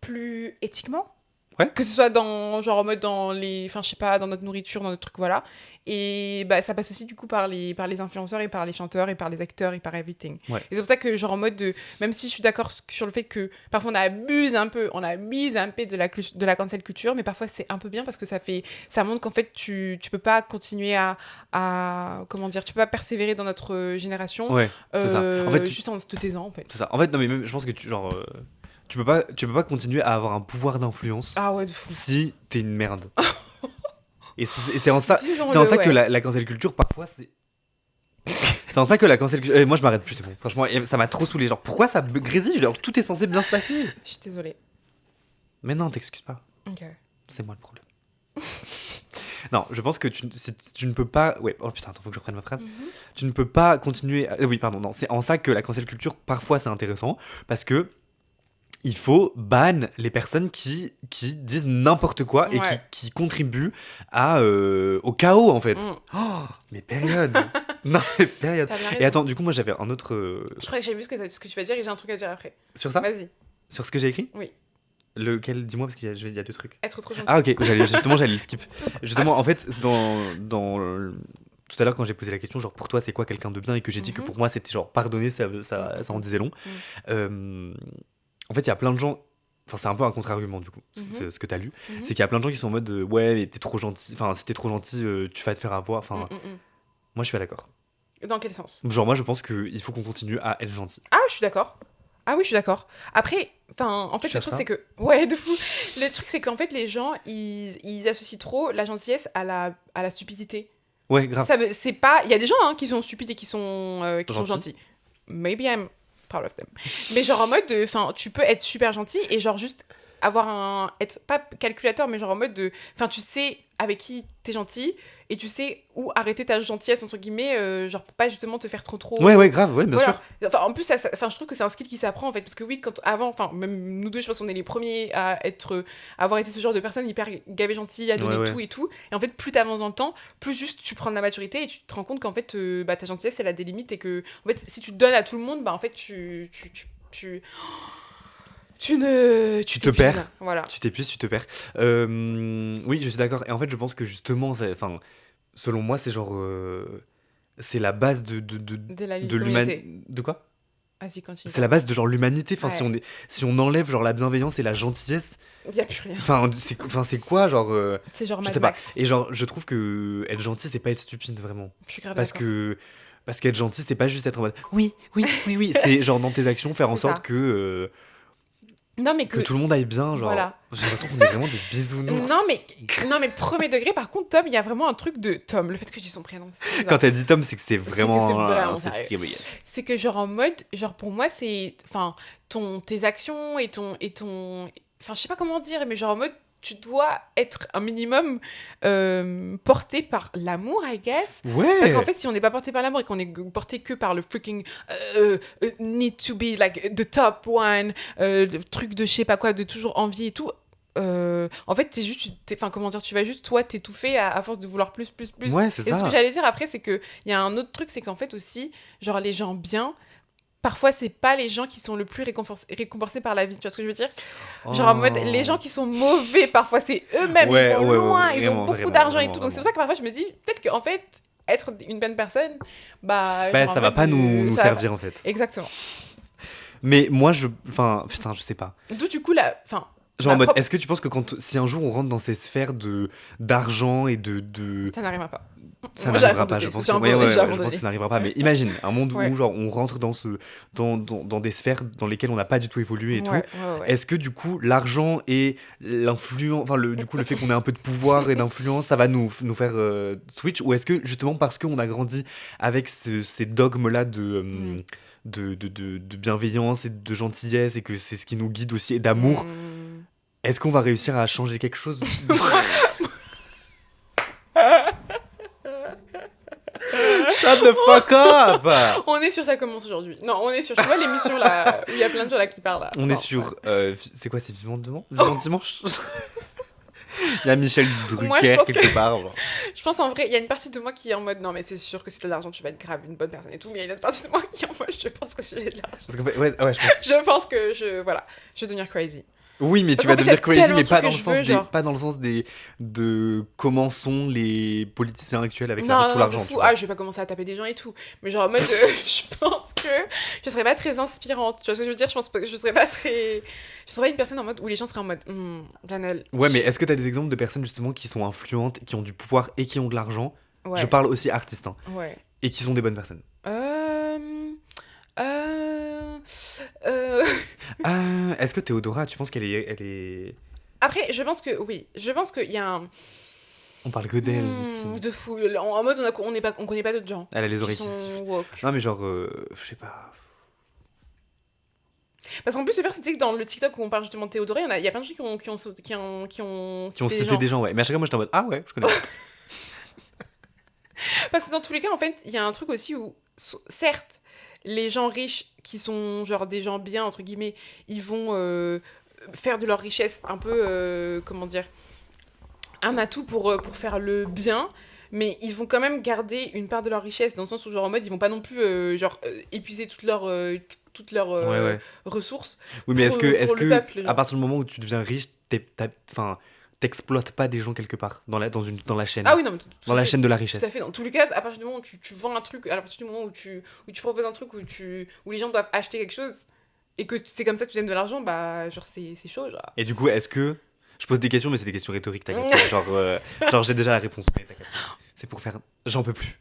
Speaker 2: Plus éthiquement.
Speaker 1: Ouais.
Speaker 2: Que ce soit dans. Genre, en mode dans les. Enfin, je sais pas, dans notre nourriture, dans notre truc, voilà. Et bah, ça passe aussi du coup par les influenceurs et par les chanteurs et par les acteurs et par everything.
Speaker 1: Ouais.
Speaker 2: Et c'est pour ça que, genre, en mode de. Même si je suis d'accord sur le fait que parfois on abuse un peu de la cancel culture, mais parfois c'est un peu bien parce que ça montre qu'en fait tu peux pas continuer à comment dire, tu peux pas persévérer dans notre génération
Speaker 1: ouais, c'est ça. En fait,
Speaker 2: juste en te taisant en fait.
Speaker 1: c'est ça. En fait, non mais même, je pense que tu peux pas continuer à avoir un pouvoir d'influence
Speaker 2: Ah ouais, de fou.
Speaker 1: si t'es une merde. Et c'est en ça,
Speaker 2: Disons-le,
Speaker 1: c'est en ça que
Speaker 2: ouais.
Speaker 1: la cancel culture parfois c'est. C'est en ça que la cancel culture. Moi je m'arrête plus, c'est bon. Franchement, ça m'a trop saoulé. Genre pourquoi ça grésille? Genre tout est censé bien se passer.
Speaker 2: Je suis désolée.
Speaker 1: Mais non, t'excuses pas.
Speaker 2: Ok.
Speaker 1: C'est moi le problème. Non, je pense que si tu ne peux pas. Ouais, oh putain, attends, faut que je reprenne ma phrase. Tu ne peux pas continuer. Oui, pardon, non, c'est en ça que la cancel culture, parfois, c'est intéressant. Parce que il faut ban les personnes qui disent n'importe quoi et
Speaker 2: Ouais.
Speaker 1: qui contribuent au chaos, en fait.
Speaker 2: Mm.
Speaker 1: Oh, mais période. Non, mais période.
Speaker 2: T'as bien raison.
Speaker 1: Et attends, du coup, moi, j'avais un autre.
Speaker 2: Je crois que j'ai vu ce que tu vas dire et j'ai un truc à dire après.
Speaker 1: Sur ça?
Speaker 2: Vas-y.
Speaker 1: Sur ce que j'ai écrit?
Speaker 2: Oui.
Speaker 1: Lequel? Dis-moi, parce qu'il y a deux trucs.
Speaker 2: Être trop gentil.
Speaker 1: Ah ok, j'allais le skip. Justement, en fait, tout à l'heure quand j'ai posé la question, genre pour toi c'est quoi quelqu'un de bien et que j'ai dit que pour moi c'était genre pardonner, ça en disait long. En fait, il y a plein de gens, enfin c'est un peu un contre-argument du coup, c'est ce que t'as lu, c'est qu'il y a plein de gens qui sont en mode ouais mais t'es trop gentil, enfin si t'es trop gentil tu vas te faire avoir, enfin moi je suis pas d'accord.
Speaker 2: Dans quel sens?
Speaker 1: Genre moi je pense qu'il faut qu'on continue à être gentil.
Speaker 2: Ah, je suis d'accord. Ah oui, je suis d'accord. Après, en fait,
Speaker 1: Tu
Speaker 2: le
Speaker 1: cherches
Speaker 2: truc,
Speaker 1: ça
Speaker 2: c'est que... Ouais, de fou. Le truc, c'est qu'en fait, les gens, ils associent trop la gentillesse à la stupidité.
Speaker 1: Ouais grave.
Speaker 2: C'est pas... Il y a des gens qui sont stupides et qui sont
Speaker 1: Gentils.
Speaker 2: gentils. Maybe I'm part of them. Mais genre en mode... tu peux être super gentil et genre juste avoir être pas calculateur, mais genre en mode de... Enfin, tu sais avec qui t'es gentil et tu sais où arrêter ta gentillesse, entre guillemets, genre pour pas justement te faire trop...
Speaker 1: Ouais grave, ouais bien
Speaker 2: Voilà.
Speaker 1: sûr.
Speaker 2: Enfin, en plus, je trouve que c'est un skill qui s'apprend en fait, parce que oui, même nous deux, je pense qu'on est les premiers à avoir été ce genre de personne hyper gavé gentil, à donner
Speaker 1: Ouais.
Speaker 2: tout et tout. Et en fait, plus t'avances dans le temps, plus juste tu prends de la maturité et tu te rends compte qu'en fait, ta gentillesse, elle a des limites et que, en fait, si tu te donnes à tout le monde, bah en fait, tu
Speaker 1: te
Speaker 2: t'épuises.
Speaker 1: perds.
Speaker 2: Voilà.
Speaker 1: Tu t'épuises, tu te perds. Oui, je suis d'accord. Et en fait, je pense que justement, selon moi, c'est genre. C'est la base de
Speaker 2: De la
Speaker 1: l'humanité.
Speaker 2: communauté.
Speaker 1: De quoi?
Speaker 2: Vas-y, continue.
Speaker 1: C'est la base de genre l'humanité. Enfin,
Speaker 2: Ouais.
Speaker 1: si on enlève genre la bienveillance et la gentillesse,
Speaker 2: Y a plus rien.
Speaker 1: c'est quoi genre.
Speaker 2: C'est genre
Speaker 1: Je
Speaker 2: Mad
Speaker 1: sais pas.
Speaker 2: Max.
Speaker 1: Et genre, je trouve que être gentil, c'est pas être stupide vraiment.
Speaker 2: Je suis grave
Speaker 1: Parce
Speaker 2: d'accord.
Speaker 1: qu'être gentil, c'est pas juste être en mode oui. C'est genre dans tes actions, faire en
Speaker 2: C'est
Speaker 1: sorte
Speaker 2: ça.
Speaker 1: que
Speaker 2: Non, mais
Speaker 1: que tout le monde aille bien. Genre,
Speaker 2: Voilà.
Speaker 1: j'ai l'impression qu'on est vraiment des bisounours.
Speaker 2: Non, mais premier degré, par contre, Tom, il y a vraiment un truc de Tom. Le fait que je dis son prénom, c'est trop bizarre.
Speaker 1: Quand elle dit Tom, c'est que c'est
Speaker 2: que
Speaker 1: vraiment.
Speaker 2: c'est vraiment
Speaker 1: c'est
Speaker 2: sérieux.
Speaker 1: serious.
Speaker 2: C'est que genre en mode, genre pour moi, c'est, tes actions et Enfin, je sais pas comment dire, mais genre en mode, tu dois être un minimum porté par l'amour, I guess.
Speaker 1: Ouais.
Speaker 2: Parce qu'en fait, si on n'est pas porté par l'amour et qu'on est porté que par le freaking need to be like the top one, le truc de je sais pas quoi, de toujours envie et tout. En fait, enfin, comment dire, tu vas juste toi t'étouffer à force de vouloir plus, plus, plus.
Speaker 1: Ouais, c'est
Speaker 2: Et ce
Speaker 1: ça.
Speaker 2: que j'allais dire après, c'est que il y a un autre truc, c'est qu'en fait aussi, genre les gens bien, parfois c'est pas les gens qui sont le plus récompensés par la vie. Tu vois ce que je veux dire? Genre en mode, les gens qui sont mauvais, parfois c'est eux-mêmes,
Speaker 1: Ouais,
Speaker 2: ils vont
Speaker 1: ouais,
Speaker 2: loin,
Speaker 1: ouais,
Speaker 2: ils ont
Speaker 1: vraiment,
Speaker 2: beaucoup
Speaker 1: vraiment,
Speaker 2: d'argent et
Speaker 1: vraiment,
Speaker 2: tout. Donc c'est
Speaker 1: vraiment.
Speaker 2: pour ça que parfois je me dis, peut-être qu'en fait, être une bonne personne, bah.
Speaker 1: Bah,
Speaker 2: genre, en
Speaker 1: ça va
Speaker 2: mode,
Speaker 1: pas nous
Speaker 2: ça va
Speaker 1: servir en fait.
Speaker 2: Exactement.
Speaker 1: Mais moi, enfin, putain, je sais pas.
Speaker 2: D'où du coup, enfin.
Speaker 1: Genre en
Speaker 2: ma
Speaker 1: mode,
Speaker 2: propre-
Speaker 1: est-ce que tu penses que si un jour on rentre dans ces sphères d'argent et de...
Speaker 2: Ça n'arrivera pas.
Speaker 1: Ça
Speaker 2: Moi, j'ai
Speaker 1: n'arrivera pas,
Speaker 2: abandonné,
Speaker 1: je pense
Speaker 2: j'ai
Speaker 1: que...
Speaker 2: abandonné, j'ai
Speaker 1: je pense
Speaker 2: abandonné.
Speaker 1: que ça n'arrivera pas. Mais imagine, un monde
Speaker 2: Ouais.
Speaker 1: où genre on rentre dans des sphères dans lesquelles on n'a pas du tout évolué et tout.
Speaker 2: Ouais.
Speaker 1: Est-ce que du coup l'argent et l'influence, enfin du coup le fait qu'on ait un peu de pouvoir et d'influence, ça va nous faire switch, ou est-ce que justement parce qu'on a grandi avec ces dogmes-là de bienveillance et de gentillesse et que c'est ce qui nous guide aussi et d'amour, est-ce qu'on va réussir à changer quelque chose? Shut the fuck up!
Speaker 2: On est sur Ça commence aujourd'hui. Non, on est sur. Tu vois l'émission là, où il y a plein de gens là qui parlent là.
Speaker 1: On
Speaker 2: Non,
Speaker 1: est sur. C'est quoi, c'est Vivement Dimanche? Vivement Dimanche? Il y a Michel
Speaker 2: Moi, je
Speaker 1: Drucker
Speaker 2: pense
Speaker 1: quelque part. Genre.
Speaker 2: Je pense en vrai, il y a une partie de moi qui est en mode non, mais c'est sûr que si t'as de l'argent, tu vas être grave une bonne personne et tout. Mais il y a une autre partie de moi qui est en mode je pense que si j'ai de l'argent.
Speaker 1: Parce qu'en fait, ouais, je pense.
Speaker 2: Je pense que voilà, je vais devenir crazy.
Speaker 1: Oui, mais
Speaker 2: Parce
Speaker 1: tu vas
Speaker 2: qu'en fait, y a
Speaker 1: devenir crazy,
Speaker 2: tellement
Speaker 1: mais
Speaker 2: de
Speaker 1: pas
Speaker 2: trucs
Speaker 1: dans
Speaker 2: que
Speaker 1: le
Speaker 2: je
Speaker 1: sens
Speaker 2: veux, genre.
Speaker 1: pas dans le sens de comment sont les politiciens actuels avec
Speaker 2: Non,
Speaker 1: tout
Speaker 2: non,
Speaker 1: l'argent.
Speaker 2: de
Speaker 1: tu
Speaker 2: fou.
Speaker 1: vois.
Speaker 2: Ah, je vais pas commencer à taper des gens et tout. Mais genre en mode, je pense que je serais pas très inspirante. Tu vois ce que je veux dire? Je pense pas que je serais pas très. Je serais pas une personne en mode où les gens seraient en mode, Janelle.
Speaker 1: Ouais, mais est-ce que t'as des exemples de personnes justement qui sont influentes, qui ont du pouvoir et qui ont de l'argent?
Speaker 2: Ouais.
Speaker 1: Je parle aussi artistes, hein,
Speaker 2: Ouais.
Speaker 1: et qui sont des bonnes personnes. Est-ce que Théodora, tu penses qu'elle est...
Speaker 2: Après, je pense que oui. Je pense qu'il y a un.
Speaker 1: On parle que d'elle, Christine.
Speaker 2: De fou. En mode, on connaît pas d'autres gens.
Speaker 1: Elle a les
Speaker 2: Qui
Speaker 1: oreilles
Speaker 2: sont woke.
Speaker 1: Non, mais genre, je sais pas.
Speaker 2: Parce qu'en plus, c'est tu sais que dans le TikTok où on parle justement de Théodora, il y a plein de gens qui ont
Speaker 1: Qui ont
Speaker 2: cité
Speaker 1: cité des gens, ouais. Mais à chaque fois, moi, j'étais en mode, ah ouais, je connais.
Speaker 2: Parce que dans tous les cas, en fait, il y a un truc aussi où, certes, les gens riches qui sont genre des gens bien, entre guillemets, ils vont faire de leur richesse un peu, comment dire, un atout pour faire le bien, mais ils vont quand même garder une part de leur richesse dans le sens où, genre, en mode, ils vont pas non plus, épuiser toutes leurs
Speaker 1: Ouais.
Speaker 2: ressources.
Speaker 1: Oui, mais
Speaker 2: pour
Speaker 1: est-ce
Speaker 2: le
Speaker 1: que
Speaker 2: peuple, genre.
Speaker 1: à partir du moment où tu deviens riche, t'exploites pas des gens quelque part dans la chaîne,
Speaker 2: Ah oui, non, mais
Speaker 1: dans la chaîne de la
Speaker 2: tout
Speaker 1: richesse.
Speaker 2: à fait. Dans tous les cas, à partir du moment où tu vends un truc, à partir du moment où tu proposes un truc où les gens doivent acheter quelque chose et que c'est comme ça que tu gagnes de l'argent, bah, genre, c'est chaud, genre.
Speaker 1: Et du coup, est-ce que... Je pose des questions, mais c'est des questions rhétoriques, t'as capté. Genre, j'ai déjà la réponse, mais t'as capté. C'est pour faire... J'en peux plus.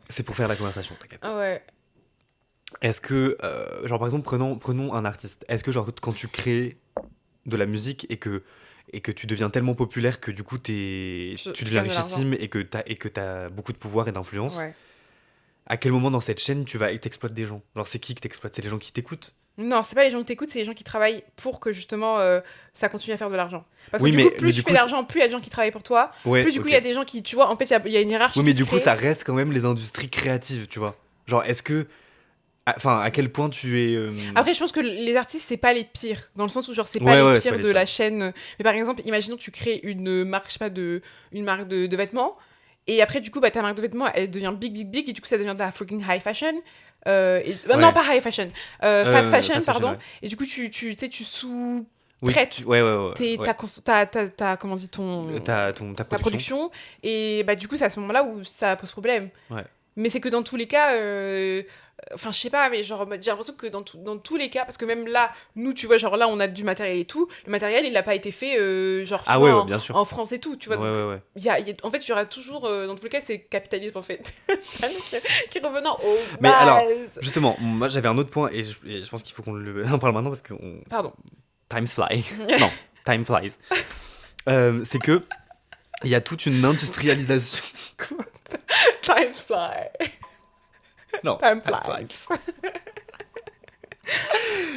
Speaker 1: C'est pour faire la conversation, t'as capté.
Speaker 2: Ah ouais.
Speaker 1: Est-ce que... genre, par exemple, prenons un artiste. Est-ce que, genre, quand tu crées de la musique et que tu deviens tellement populaire que, du coup, tu deviens
Speaker 2: gagnes de
Speaker 1: richissime et que t'as beaucoup de pouvoir et d'influence,
Speaker 2: Ouais.
Speaker 1: à quel moment dans cette chaîne tu t'exploites des gens? Genre, c'est qui que t'exploites? C'est les gens qui t'écoutent?
Speaker 2: Non, c'est pas les gens qui t'écoutent, c'est les gens qui travaillent pour que justement ça continue à faire de l'argent. Parce que
Speaker 1: Oui,
Speaker 2: du
Speaker 1: mais-
Speaker 2: coup,
Speaker 1: mais
Speaker 2: plus
Speaker 1: du
Speaker 2: tu
Speaker 1: coup,
Speaker 2: fais d'argent, plus il y a des gens qui travaillent pour toi.
Speaker 1: Ouais,
Speaker 2: Plus du coup,
Speaker 1: ok.
Speaker 2: il y a des gens qui, tu vois, en fait, il y a une hiérarchie.
Speaker 1: Oui, mais
Speaker 2: qui
Speaker 1: du
Speaker 2: se
Speaker 1: coup,
Speaker 2: crée.
Speaker 1: ça reste quand même les industries créatives, tu vois. Genre, est-ce que... Enfin, à quel point tu es...
Speaker 2: Après, je pense que les artistes, c'est pas les pires. Dans le sens où, genre, c'est
Speaker 1: Ouais,
Speaker 2: pas
Speaker 1: ouais,
Speaker 2: les
Speaker 1: c'est pas
Speaker 2: pires
Speaker 1: les
Speaker 2: de la
Speaker 1: pires.
Speaker 2: chaîne. Mais par exemple, imaginons que tu crées une marque, je sais pas, une marque de vêtements. Et après, du coup, bah, ta marque de vêtements, elle devient big. Et du coup, ça devient de la freaking high fashion.
Speaker 1: Ouais.
Speaker 2: Non, pas high fashion. Fast fashion,
Speaker 1: fast
Speaker 2: pardon.
Speaker 1: ouais.
Speaker 2: Et du coup, tu sais, tu sous...
Speaker 1: Oui,
Speaker 2: traites
Speaker 1: ouais.
Speaker 2: ta comment dit ton
Speaker 1: Ta
Speaker 2: ta
Speaker 1: production.
Speaker 2: production et bah du coup c'est à ce moment-là où ça pose problème.
Speaker 1: Ouais.
Speaker 2: Mais c'est que dans tous les cas enfin je sais pas, mais genre j'ai l'impression que dans tous les cas, parce que même là nous tu vois, genre là on a du matériel et tout, le matériel il a pas été fait genre tu
Speaker 1: Ah
Speaker 2: vois,
Speaker 1: ouais, ouais, bien sûr.
Speaker 2: en France et tout, tu vois. Donc,
Speaker 1: Ouais.
Speaker 2: en fait il y aura toujours dans tous les cas c'est capitalisme en fait. qui est revenant aux
Speaker 1: Mais alors,
Speaker 2: bases.
Speaker 1: Justement, moi j'avais un autre point et je pense qu'il faut qu'on en parle maintenant parce que
Speaker 2: Pardon.
Speaker 1: time fly. Non, time flies. C'est que il y a toute une industrialisation.
Speaker 2: Time fly.
Speaker 1: Non,
Speaker 2: Time flies.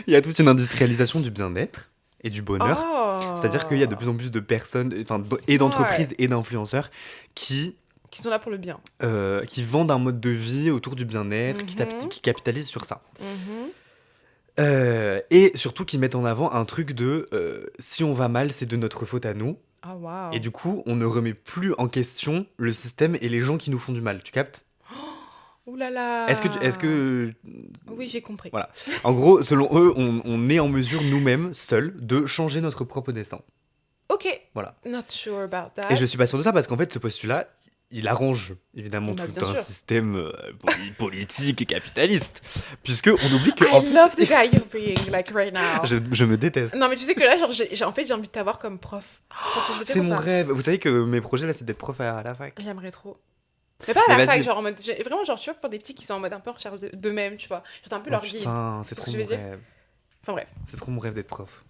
Speaker 1: Il y a toute une industrialisation du bien-être et du bonheur.
Speaker 2: Oh.
Speaker 1: C'est-à-dire qu'il y a de plus en plus de personnes, enfin, et
Speaker 2: Smart.
Speaker 1: d'entreprises et d'influenceurs qui
Speaker 2: Qui sont là pour le bien.
Speaker 1: qui vendent un mode de vie autour du bien-être, qui capitalisent sur ça. Et surtout qui mettent en avant un truc de si on va mal, c'est de notre faute à nous.
Speaker 2: Ah, waouh.
Speaker 1: Et du coup, on ne remet plus en question le système et les gens qui nous font du mal. Tu captes?
Speaker 2: Ouh là là.
Speaker 1: Est-ce que
Speaker 2: Oui, j'ai compris.
Speaker 1: voilà. En gros, selon eux, on est en mesure nous-mêmes, seuls, de changer notre propre destin.
Speaker 2: Ok.
Speaker 1: Voilà.
Speaker 2: Not sure about that.
Speaker 1: Et je suis pas sûr de ça parce qu'en fait, ce postulat, il arrange évidemment
Speaker 2: Bah,
Speaker 1: tout
Speaker 2: bien
Speaker 1: un
Speaker 2: sûr.
Speaker 1: système politique et capitaliste. Puisque on oublie que.
Speaker 2: I love the guy you're being like right now.
Speaker 1: Je me déteste.
Speaker 2: Non, mais tu sais que là, genre, en fait, j'ai envie de t'avoir comme prof. Parce que je veux dire
Speaker 1: C'est
Speaker 2: ou
Speaker 1: mon
Speaker 2: pas
Speaker 1: rêve. Vous savez que mes projets là, c'est d'être prof à la fac.
Speaker 2: J'aimerais trop. Mais pas à
Speaker 1: Mais
Speaker 2: la
Speaker 1: vas-y.
Speaker 2: fac, genre en mode. Vraiment, genre, tu vois, pour des petits qui sont en mode un peu en recherche d'eux-mêmes, tu vois. Genre, t'es un peu
Speaker 1: Oh,
Speaker 2: leur guide.
Speaker 1: putain, c'est
Speaker 2: C'est ce
Speaker 1: trop
Speaker 2: que
Speaker 1: mon
Speaker 2: je veux dire.
Speaker 1: rêve.
Speaker 2: Enfin, bref.
Speaker 1: C'est trop mon rêve d'être prof.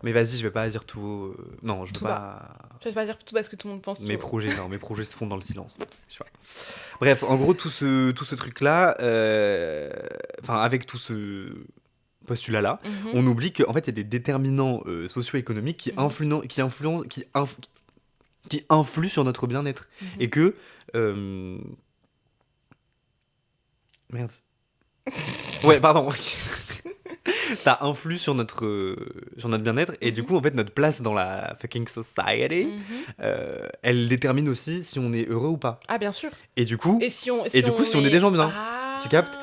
Speaker 1: Mais vas-y, je vais pas dire tout. Non, je veux
Speaker 2: Tout
Speaker 1: pas.
Speaker 2: Je vais pas dire tout parce que tout le monde pense
Speaker 1: Mes
Speaker 2: tout.
Speaker 1: projets, non, mes projets se font dans le silence. Je sais pas. Bref, en gros, tout ce truc-là, enfin, avec tout ce postulat-là,
Speaker 2: Mhm.
Speaker 1: on oublie qu'en fait, il y a des déterminants socio-économiques qui, qui influent sur notre bien-être.
Speaker 2: Mhm.
Speaker 1: Et que. Merde. Ouais, pardon. Ça influe sur notre bien-être. Et du coup, en fait, notre place dans la fucking society,
Speaker 2: Mhm.
Speaker 1: elle détermine aussi si on est heureux ou pas.
Speaker 2: Ah, bien sûr.
Speaker 1: Et du coup,
Speaker 2: Et si on,
Speaker 1: Et du coup, si on est des gens bien,
Speaker 2: Ah.
Speaker 1: tu captes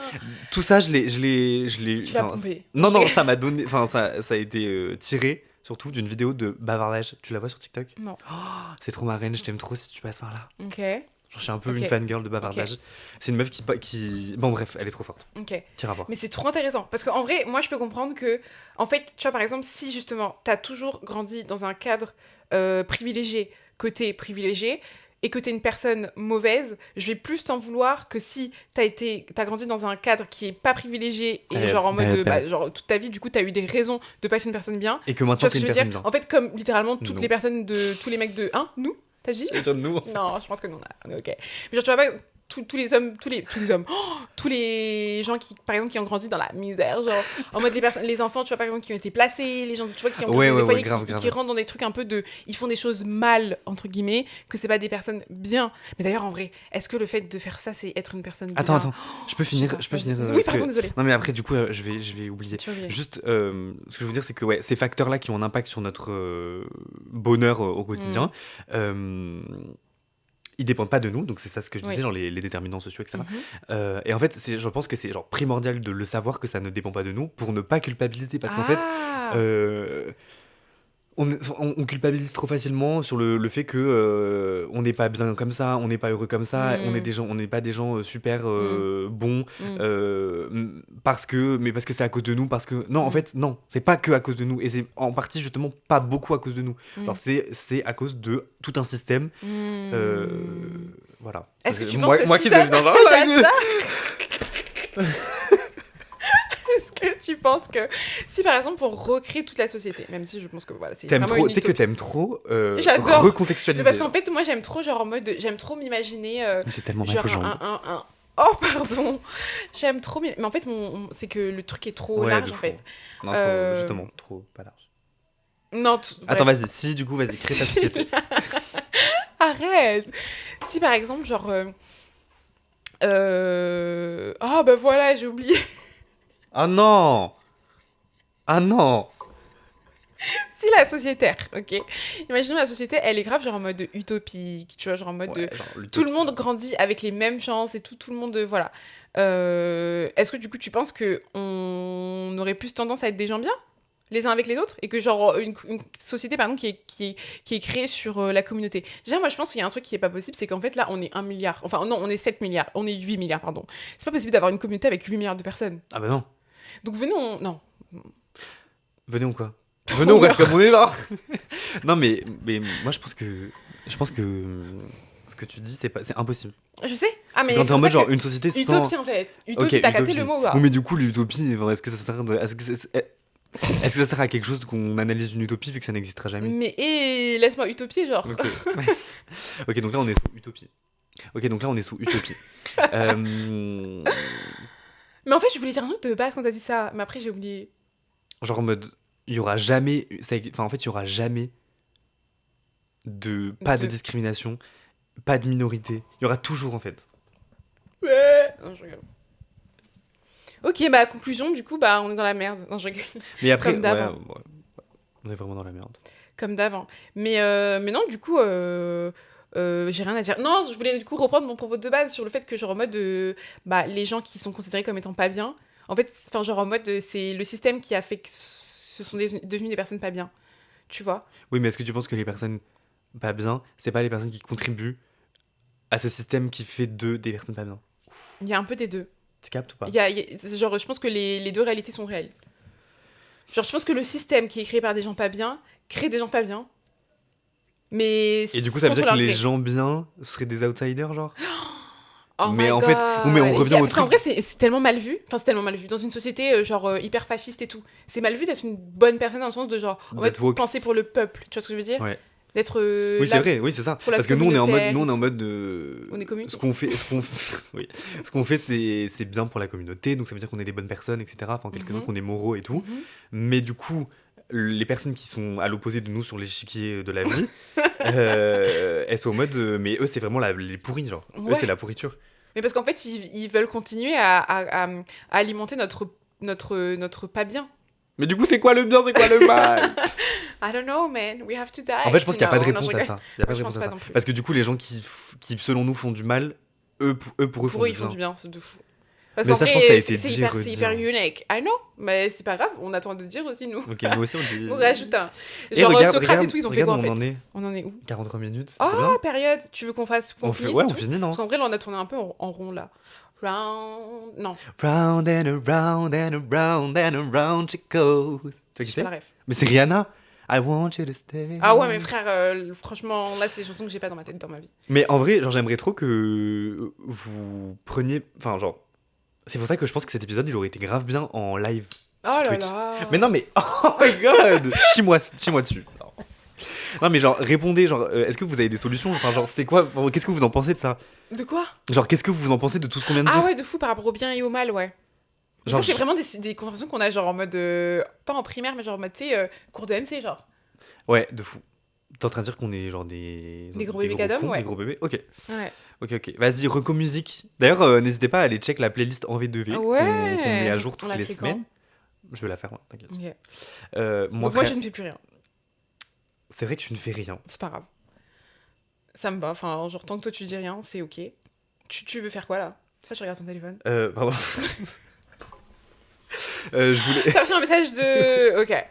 Speaker 1: tout ça, je l'ai.
Speaker 2: Tu l'as
Speaker 1: enfin,
Speaker 2: pompé.
Speaker 1: non, ça m'a donné. Enfin, ça a été tiré surtout d'une vidéo de bavardage. Tu la vois sur TikTok?
Speaker 2: Non.
Speaker 1: Oh, c'est trop ma reine, je t'aime trop si tu passes par là.
Speaker 2: Ok.
Speaker 1: Genre, je suis un peu
Speaker 2: Ok.
Speaker 1: une fangirl de bavardage. C'est une meuf qui. Bon, bref, elle est trop forte.
Speaker 2: Ok.
Speaker 1: T'iras voir.
Speaker 2: Mais c'est trop intéressant. Parce qu'en vrai, moi, je peux comprendre que, en fait, tu vois, par exemple, si justement, t'as toujours grandi dans un cadre privilégié, côté privilégié, et que t'es une personne mauvaise, je vais plus t'en vouloir que si t'as grandi dans un cadre qui est pas privilégié, et genre en mode, genre toute ta vie, du coup, t'as eu des raisons de pas être une personne bien.
Speaker 1: Et que
Speaker 2: Tu
Speaker 1: maintenant,
Speaker 2: vois ce
Speaker 1: c'est
Speaker 2: que
Speaker 1: une
Speaker 2: je veux
Speaker 1: personne
Speaker 2: dire?
Speaker 1: bien.
Speaker 2: En fait, comme littéralement toutes
Speaker 1: Non.
Speaker 2: les personnes de. Tous les mecs de. Hein? Nous? T'as dit?
Speaker 1: Et genre, nous.
Speaker 2: Non, je pense que non, on est ok. Mais genre, tu vois pas, tous les hommes, tous les hommes, tous les gens qui, par exemple, qui ont grandi dans la misère, genre, en mode les enfants, tu vois, par exemple, qui ont été placés, les gens, tu vois, qui ont grandi dans des foyers
Speaker 1: grave,
Speaker 2: qui
Speaker 1: grave.
Speaker 2: rentrent dans des trucs un peu de. Ils font des choses mal, entre guillemets, que c'est pas des personnes bien. Mais d'ailleurs, en vrai, est-ce que le fait de faire ça, c'est être une personne bien?
Speaker 1: Attends, je peux finir.
Speaker 2: Je sais pas,
Speaker 1: Je peux finir.
Speaker 2: Oui,
Speaker 1: parce
Speaker 2: pardon,
Speaker 1: que-
Speaker 2: désolé.
Speaker 1: Non, mais après, du coup, je vais oublier.
Speaker 2: Tu oublies.
Speaker 1: Juste, ce que je veux dire, c'est que ouais, ces facteurs-là qui ont un impact sur notre bonheur au quotidien, ils dépendent pas de nous, donc c'est ça ce que je disais,
Speaker 2: Oui.
Speaker 1: genre les déterminants sociaux, etc.
Speaker 2: Mhm.
Speaker 1: Et en fait, je pense que c'est genre primordial de le savoir que ça ne dépend pas de nous pour ne pas culpabiliser, parce qu'en fait,
Speaker 2: Ah.
Speaker 1: on culpabilise trop facilement sur le fait que on n'est pas bien comme ça, on n'est pas heureux comme ça, on n'est pas des gens super bons parce que c'est à cause de nous, parce que non, en fait non, c'est pas que à cause de nous, et c'est en partie justement pas beaucoup à cause de nous. Genre c'est à cause de tout un système. Voilà.
Speaker 2: Est-ce que tu
Speaker 1: moi,
Speaker 2: penses que
Speaker 1: moi
Speaker 2: si
Speaker 1: qui
Speaker 2: ça-
Speaker 1: deviens
Speaker 2: J'adore. Est-ce que tu penses que si par exemple on recrée toute la société, même si je pense que voilà, c'est
Speaker 1: t'aimes
Speaker 2: vraiment
Speaker 1: trop,
Speaker 2: une
Speaker 1: tu sais que
Speaker 2: utopie.
Speaker 1: t'aimes trop
Speaker 2: J'adore. Mais
Speaker 1: recontextualiser.
Speaker 2: parce qu'en fait moi j'aime trop genre en mode j'aime trop m'imaginer
Speaker 1: J'ai tellement
Speaker 2: genre
Speaker 1: mal aux jambes.
Speaker 2: un oh pardon j'aime trop mais en fait c'est que le truc est trop
Speaker 1: Ouais,
Speaker 2: large
Speaker 1: de
Speaker 2: en
Speaker 1: fou.
Speaker 2: fait.
Speaker 1: Non, justement, trop pas large.
Speaker 2: Non
Speaker 1: Attends,
Speaker 2: bref.
Speaker 1: vas-y, si du coup, vas-y, crée ta société.
Speaker 2: Arrête. Si par exemple genre ah bah voilà j'ai oublié.
Speaker 1: Ah non! Ah non!
Speaker 2: Si la société, ok. Imaginons la société, elle est grave genre en mode utopique, tu vois, genre en mode
Speaker 1: Ouais, genre,
Speaker 2: tout le monde grandit avec les mêmes chances et tout le monde, voilà. Est-ce que du coup tu penses que on aurait plus tendance à être des gens bien les uns avec les autres et que genre une société pardon qui est créée sur la communauté. Déjà moi je pense qu'il y a un truc qui est pas possible, c'est qu'en fait là on est 1 milliard, enfin non on est 7 milliards, on est 8 milliards pardon. C'est pas possible d'avoir une communauté avec 8 milliards de personnes.
Speaker 1: Ah bah non.
Speaker 2: Donc venons, non.
Speaker 1: Venez ou quoi? Venez, on reste comme on est là. Non mais moi je pense que ce que tu dis c'est impossible.
Speaker 2: Je sais. Ah mais
Speaker 1: Quand
Speaker 2: c'est
Speaker 1: t'es en
Speaker 2: pour
Speaker 1: mode
Speaker 2: ça
Speaker 1: genre
Speaker 2: que-
Speaker 1: une société sans
Speaker 2: Utopie en fait. Utopie,
Speaker 1: Ok,
Speaker 2: t'as capté
Speaker 1: utopie.
Speaker 2: le mot ou pas?
Speaker 1: Oui, mais du coup l'utopie, enfin, est-ce que ça sert à quelque chose qu'on analyse une utopie vu que ça n'existera jamais?
Speaker 2: Mais laisse-moi utopier genre.
Speaker 1: Ok. Ok, donc là on est sous utopie. Ok, donc là on est sous utopie.
Speaker 2: Mais en fait, je voulais dire un truc de base quand t'as dit ça, mais après j'ai oublié.
Speaker 1: Genre en mode, il y aura jamais, enfin en fait, il y aura jamais pas de
Speaker 2: De...
Speaker 1: discrimination, pas de minorité. Il y aura toujours en fait.
Speaker 2: Ouais. Non, je rigole. Ok, bah conclusion, du coup, bah on est dans la merde. Non, je rigole.
Speaker 1: Mais après,
Speaker 2: Comme d'hab.
Speaker 1: on est vraiment dans la merde.
Speaker 2: Comme d'avant. Mais non, du coup, j'ai rien à dire. Non, je voulais du coup reprendre mon propos de base sur le fait que, genre, en mode, bah, les gens qui sont considérés comme étant pas bien, en fait, enfin, genre, en mode, c'est le système qui a fait que ce sont devenus des personnes pas bien. Tu vois?
Speaker 1: Oui, mais est-ce que tu penses que les personnes pas bien, c'est pas les personnes qui contribuent à ce système qui fait d'eux des personnes pas bien?
Speaker 2: Il y a un peu des deux.
Speaker 1: Tu captes ou pas?
Speaker 2: Genre, je pense que les deux réalités sont réelles. Genre, je pense que le système qui est créé par des gens pas bien crée des gens pas bien. Mais
Speaker 1: Et du coup, ça veut
Speaker 2: contre
Speaker 1: dire que
Speaker 2: leur
Speaker 1: les
Speaker 2: gré.
Speaker 1: gens bien seraient des outsiders, genre?
Speaker 2: Oh
Speaker 1: Mais
Speaker 2: my
Speaker 1: en
Speaker 2: god.
Speaker 1: fait, mais on revient au
Speaker 2: Parce qu'en
Speaker 1: truc.
Speaker 2: vrai, c'est tellement mal vu. Enfin, c'est tellement mal vu. Dans une société, genre, hyper fasciste et tout. C'est mal vu d'être une bonne personne dans le sens de, genre, en fait,
Speaker 1: D'être woke.
Speaker 2: penser pour le peuple. Tu vois ce que je veux dire?
Speaker 1: Ouais.
Speaker 2: D'être
Speaker 1: Oui, c'est
Speaker 2: là
Speaker 1: vrai, oui, c'est ça.
Speaker 2: pour la
Speaker 1: Parce que nous, on est en mode,
Speaker 2: communautaire
Speaker 1: nous, on est en
Speaker 2: et
Speaker 1: mode
Speaker 2: On est
Speaker 1: ce
Speaker 2: communistes.
Speaker 1: qu'on fait, oui, ce qu'on fait, c'est bien pour la communauté, donc ça veut dire qu'on est des bonnes personnes, etc. Enfin, quelque chose
Speaker 2: Mhm.
Speaker 1: qu'on est moraux et tout.
Speaker 2: Mhm.
Speaker 1: Mais du coup, les personnes qui sont à l'opposé de nous sur l'échiquier de la vie, elles sont en mode, mais eux, c'est vraiment les pourris, genre. Eux,
Speaker 2: Ouais.
Speaker 1: c'est la pourriture.
Speaker 2: Mais parce qu'en fait, ils veulent continuer à alimenter notre pas bien.
Speaker 1: Mais du coup, c'est quoi le bien, c'est quoi le mal?
Speaker 2: I don't know, man. We have to die.
Speaker 1: En fait, je pense qu'il n'y a pas de
Speaker 2: Non,
Speaker 1: réponse
Speaker 2: je
Speaker 1: à
Speaker 2: rigole.
Speaker 1: ça. Il y a pas
Speaker 2: Je
Speaker 1: de
Speaker 2: pense
Speaker 1: réponse à
Speaker 2: pas
Speaker 1: ça.
Speaker 2: non plus.
Speaker 1: Parce que du coup, les gens qui selon nous, font du mal, pour eux, font
Speaker 2: Pour eux,
Speaker 1: du
Speaker 2: ils font du
Speaker 1: bien.
Speaker 2: bien, c'est de fou. Parce
Speaker 1: Mais
Speaker 2: qu'en
Speaker 1: ça, je
Speaker 2: vrai,
Speaker 1: pense que ça a été
Speaker 2: c'est
Speaker 1: dit,
Speaker 2: hyper,
Speaker 1: redit,
Speaker 2: c'est hyper
Speaker 1: hein.
Speaker 2: unique. I know, mais c'est pas grave, on attend de dire aussi, nous.
Speaker 1: Ok, nous aussi, on dit.
Speaker 2: On rajoute un.
Speaker 1: Et
Speaker 2: Genre,
Speaker 1: regarde,
Speaker 2: Socrate
Speaker 1: regarde,
Speaker 2: et tout, ils ont fait
Speaker 1: regarde
Speaker 2: quoi
Speaker 1: où
Speaker 2: en fait
Speaker 1: on en est.
Speaker 2: On en est où
Speaker 1: 43 minutes, c'est trop
Speaker 2: Oh,
Speaker 1: bien.
Speaker 2: période. Tu veux qu'on fasse. Qu'on
Speaker 1: On fait,
Speaker 2: finisse
Speaker 1: ouais,
Speaker 2: et
Speaker 1: on
Speaker 2: tout
Speaker 1: finit, non?
Speaker 2: Parce qu'en vrai, là, on a tourné un peu en rond là. Round. Non,
Speaker 1: Round and around and around and around she goes. Tu vois qui
Speaker 2: j'ai pas
Speaker 1: c'est?
Speaker 2: la ref.
Speaker 1: Mais c'est Rihanna. I want you to stay.
Speaker 2: Ah ouais, mais frère, franchement, là, c'est des chansons que j'ai pas dans ma tête, dans ma vie.
Speaker 1: Mais en vrai, genre, j'aimerais trop que vous preniez. Enfin, genre. C'est pour ça que je pense que cet épisode, il aurait été grave bien en live.
Speaker 2: Oh
Speaker 1: Sur
Speaker 2: là
Speaker 1: Twitch.
Speaker 2: là.
Speaker 1: Mais non, mais. Oh my god! Chie-moi dessus. Non, mais genre, répondez, genre, est-ce que vous avez des solutions? Enfin, genre, c'est quoi? Enfin, qu'est-ce que vous en pensez de ça?
Speaker 2: De quoi?
Speaker 1: Genre, qu'est-ce que vous en pensez de tout ce qu'on vient de
Speaker 2: Ah
Speaker 1: dire?
Speaker 2: ouais, de fou par rapport au bien et au mal, ouais. Mais
Speaker 1: Genre,
Speaker 2: ça, c'est vraiment des conversations qu'on a, genre en mode. Pas en primaire, mais genre en mode, tu sais, cours de MC, genre.
Speaker 1: Ouais, de fou. T'es en train de dire qu'on est genre des
Speaker 2: Des gros bébés cadom,
Speaker 1: cons,
Speaker 2: ouais.
Speaker 1: des gros bébés. Ok,
Speaker 2: Ouais.
Speaker 1: ok. Vas-y, reco musique. D'ailleurs, n'hésitez pas à aller check la playlist en V2V qu'on met à jour
Speaker 2: On
Speaker 1: toutes
Speaker 2: l'a
Speaker 1: les
Speaker 2: fait
Speaker 1: semaines. Je vais la faire, ouais, t'inquiète.
Speaker 2: quand Ok.
Speaker 1: Moi,
Speaker 2: Donc moi,
Speaker 1: frère,
Speaker 2: je ne fais plus rien.
Speaker 1: c'est vrai que tu ne fais rien.
Speaker 2: C'est pas grave. Ça me va. Enfin, genre, tant que toi, tu dis rien, c'est ok. Tu veux faire quoi, là? Ça, je regarde ton téléphone.
Speaker 1: Pardon. Je voulais.
Speaker 2: T'as reçu un message de... Ok.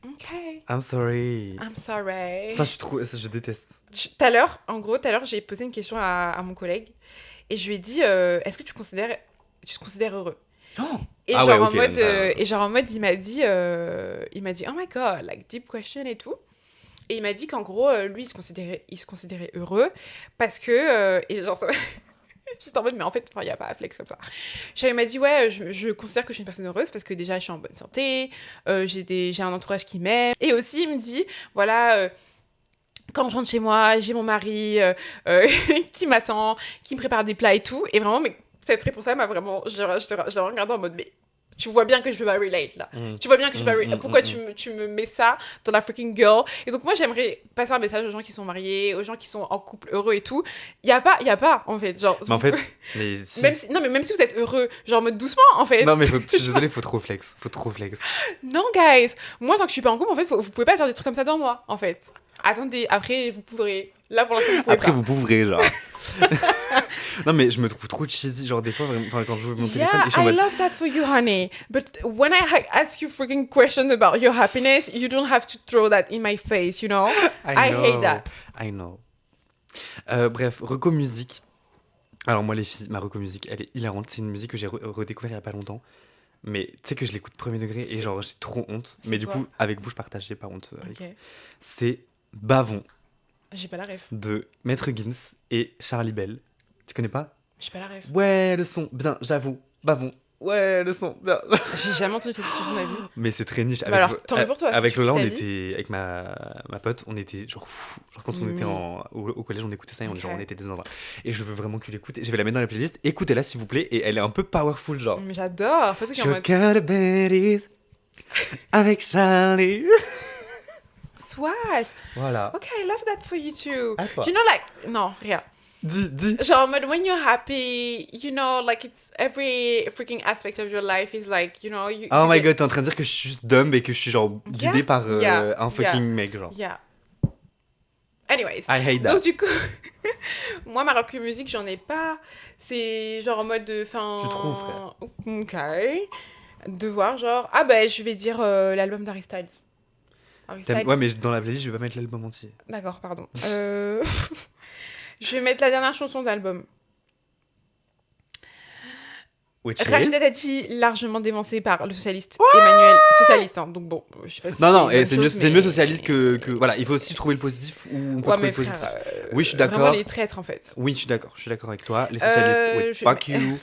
Speaker 2: Ok.
Speaker 1: I'm sorry.
Speaker 2: I'm sorry.
Speaker 1: Putain, je déteste.
Speaker 2: Tout à l'heure, j'ai posé une question à mon collègue. Et je lui ai dit, est-ce que tu te considères heureux? Et,
Speaker 1: Ah
Speaker 2: genre
Speaker 1: ouais,
Speaker 2: en
Speaker 1: ok,
Speaker 2: mode,
Speaker 1: donc,
Speaker 2: et genre en mode, il m'a dit, oh my god, like deep question et tout. Et il m'a dit qu'en gros, lui, il se considérait heureux parce que, et genre, j'étais en mode, mais en fait, il n'y a pas à flex comme ça. Il m'a dit, ouais, je considère que je suis une personne heureuse parce que déjà, je suis en bonne santé, j'ai un entourage qui m'aime. Et aussi, il me dit, voilà, quand je rentre chez moi, j'ai mon mari qui m'attend, qui me prépare des plats et tout. Et vraiment, mais cette réponse-là m'a vraiment... Je l'ai regardé en mode, mais tu vois bien que je peux pas relate, là. Tu vois bien que je peux pas relate. Pourquoi tu me mets ça dans la freaking girl? Et donc, moi, j'aimerais passer un message aux gens qui sont mariés, aux gens qui sont en couple heureux et tout. Il y a pas, en fait. Genre,
Speaker 1: Mais en fait, mais si.
Speaker 2: même si vous êtes heureux, genre en mode doucement, en fait.
Speaker 1: Non, mais je suis désolé, faut trop flex.
Speaker 2: Non, guys. Moi, tant que je suis pas en couple, en fait, vous pouvez pas dire des trucs comme ça dans moi, en fait. Attendez, après, vous pourrez. Là, pour l'instant, vous pouvez
Speaker 1: Après,
Speaker 2: pas.
Speaker 1: vous pourrez, genre. Non, mais je me trouve trop cheesy, genre des fois, vraiment, enfin, quand je joue mon téléphone, et je suis en
Speaker 2: I
Speaker 1: mode.
Speaker 2: love that for you, honey. But when I ask you freaking questions about your happiness, you don't have to throw that in my face, you know? I hate that.
Speaker 1: I know. Bref, reco musique. Alors moi les filles, ma reco musique, elle est hilarante. C'est une musique que j'ai redécouvert il y a pas longtemps. Mais tu sais que je l'écoute premier degré et genre j'ai trop honte. Mais du
Speaker 2: quoi
Speaker 1: coup, avec vous, je partage, j'ai pas honte.
Speaker 2: Ok.
Speaker 1: C'est Bavon
Speaker 2: J'ai pas la ref.
Speaker 1: de Maître Gims et Charlie Bell. Tu connais pas?
Speaker 2: J'ai pas la ref.
Speaker 1: Ouais, le son. Bien, j'avoue. Bavon. Ouais, le son. Bien.
Speaker 2: J'ai jamais entendu cette chanson de ma vie.
Speaker 1: Mais c'est très niche.
Speaker 2: Bah alors, tant mieux pour toi. si
Speaker 1: Avec
Speaker 2: tu kiffes
Speaker 1: Lola, on
Speaker 2: ta vie.
Speaker 1: était. Avec ma pote, on était genre fou. Genre quand on était au collège, on écoutait ça et
Speaker 2: Ok.
Speaker 1: genre, on était des enfants. Et je veux vraiment que tu l'écoutes. Je vais la mettre dans la playlist. Écoutez-la s'il vous plaît. Et elle est un peu powerful, genre.
Speaker 2: Mais j'adore. Faut qui en mode.
Speaker 1: Chocolat berries avec Charlie.
Speaker 2: Soit.
Speaker 1: Voilà.
Speaker 2: Ok, I love that for you too.
Speaker 1: À toi.
Speaker 2: You know, like. Non, rien.
Speaker 1: Dis.
Speaker 2: Genre, en mode, when you're happy, you know, like, it's every freaking aspect of your life is like, you know, you.
Speaker 1: Oh
Speaker 2: you
Speaker 1: my
Speaker 2: get-
Speaker 1: god, t'es en train de dire que je suis juste dumb et que je suis genre guidé
Speaker 2: Yeah,
Speaker 1: par
Speaker 2: yeah,
Speaker 1: un fucking mec, genre.
Speaker 2: Yeah. Anyways.
Speaker 1: I hate that.
Speaker 2: Donc, du coup, moi, ma rock music, j'en ai pas. C'est genre en mode de fin.
Speaker 1: Tu trouves, frère.
Speaker 2: Ok. De voir, genre. Ah, ben, je vais dire l'album d'Harry Styles. Harry Styles.
Speaker 1: Ouais, mais dans la playlist, je vais pas mettre l'album entier.
Speaker 2: D'accord, pardon. Je vais mettre la dernière chanson d'album.
Speaker 1: Which
Speaker 2: Rachida
Speaker 1: is...
Speaker 2: Dati, largement dévancée par le socialiste Emmanuel. Socialiste, hein, donc bon, je sais pas si
Speaker 1: Non,
Speaker 2: une bonne
Speaker 1: c'est mieux,
Speaker 2: chose,
Speaker 1: c'est mieux
Speaker 2: mais-
Speaker 1: socialiste que... Voilà, il faut aussi trouver le positif ou on peut
Speaker 2: Ouais,
Speaker 1: trouver
Speaker 2: mais
Speaker 1: le positif.
Speaker 2: frère,
Speaker 1: Oui, je suis
Speaker 2: vraiment
Speaker 1: d'accord.
Speaker 2: les traîtres, en fait.
Speaker 1: Oui, je suis d'accord avec toi. Les socialistes, oui,
Speaker 2: je
Speaker 1: fuck
Speaker 2: mets-
Speaker 1: you.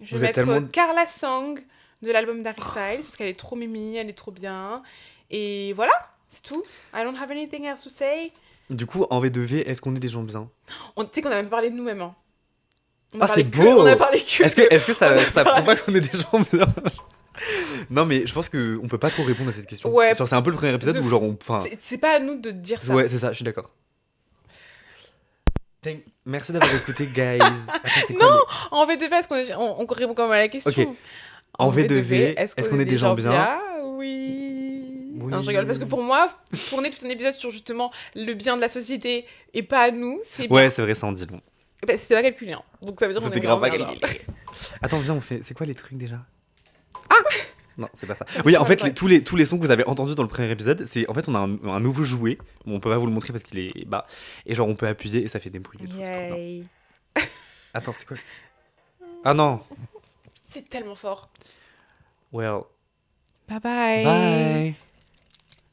Speaker 2: Je
Speaker 1: Vous
Speaker 2: vais
Speaker 1: êtes
Speaker 2: mettre
Speaker 1: tellement-
Speaker 2: Carla Song de l'album d'Harry Styles, parce qu'elle est trop mimi, elle est trop bien. Et voilà, c'est tout. I don't have anything else to say.
Speaker 1: Du coup, en V2V, est-ce qu'on est des gens bien?
Speaker 2: Tu sais qu'on a même parlé de nous-mêmes. Hein. On a
Speaker 1: Ah,
Speaker 2: parlé
Speaker 1: c'est
Speaker 2: que-
Speaker 1: beau.
Speaker 2: On a parlé que...
Speaker 1: Est-ce que
Speaker 2: On
Speaker 1: ça,
Speaker 2: a
Speaker 1: ça
Speaker 2: parlé-
Speaker 1: prouve pas qu'on est des gens bien? Non, mais je pense qu'on peut pas trop répondre à cette question.
Speaker 2: Ouais.
Speaker 1: Genre, c'est un peu le premier épisode
Speaker 2: De
Speaker 1: où genre on... Enfin,
Speaker 2: C'est pas à nous de dire ça.
Speaker 1: ouais, c'est ça, je suis d'accord. Merci d'avoir écouté, guys. Attends, c'est quoi
Speaker 2: En V2V, est-ce qu'on est... on répond quand même à la question.
Speaker 1: Ok. En V2V, est-ce qu'on est des gens bien?
Speaker 2: Oui.
Speaker 1: Oui.
Speaker 2: Non, je rigole, parce que pour moi, tourner tout un épisode sur justement le bien de la société et pas à nous, c'est bien.
Speaker 1: Ouais, c'est vrai, ça en dit long.
Speaker 2: Bah, c'était pas calculé, hein. Donc ça veut dire qu'on
Speaker 1: C'était
Speaker 2: est
Speaker 1: grave
Speaker 2: vraiment
Speaker 1: pas
Speaker 2: bien,
Speaker 1: calculé.
Speaker 2: genre.
Speaker 1: Attends, viens, on fait... C'est quoi les trucs déjà? Ah Non, c'est pas ça. Oui, en
Speaker 2: pas
Speaker 1: fait,
Speaker 2: vrai.
Speaker 1: tous les sons que vous avez entendus dans le premier épisode, c'est... En fait, on a un nouveau jouet. Bon, on peut pas vous le montrer parce qu'il est bas. Et genre, on peut appuyer et ça fait des bruits et tout. C'est trop bien.
Speaker 2: Yay.
Speaker 1: Attends, c'est quoi? Ah non.
Speaker 2: C'est tellement fort.
Speaker 1: Well,
Speaker 2: Bye bye.
Speaker 1: bye.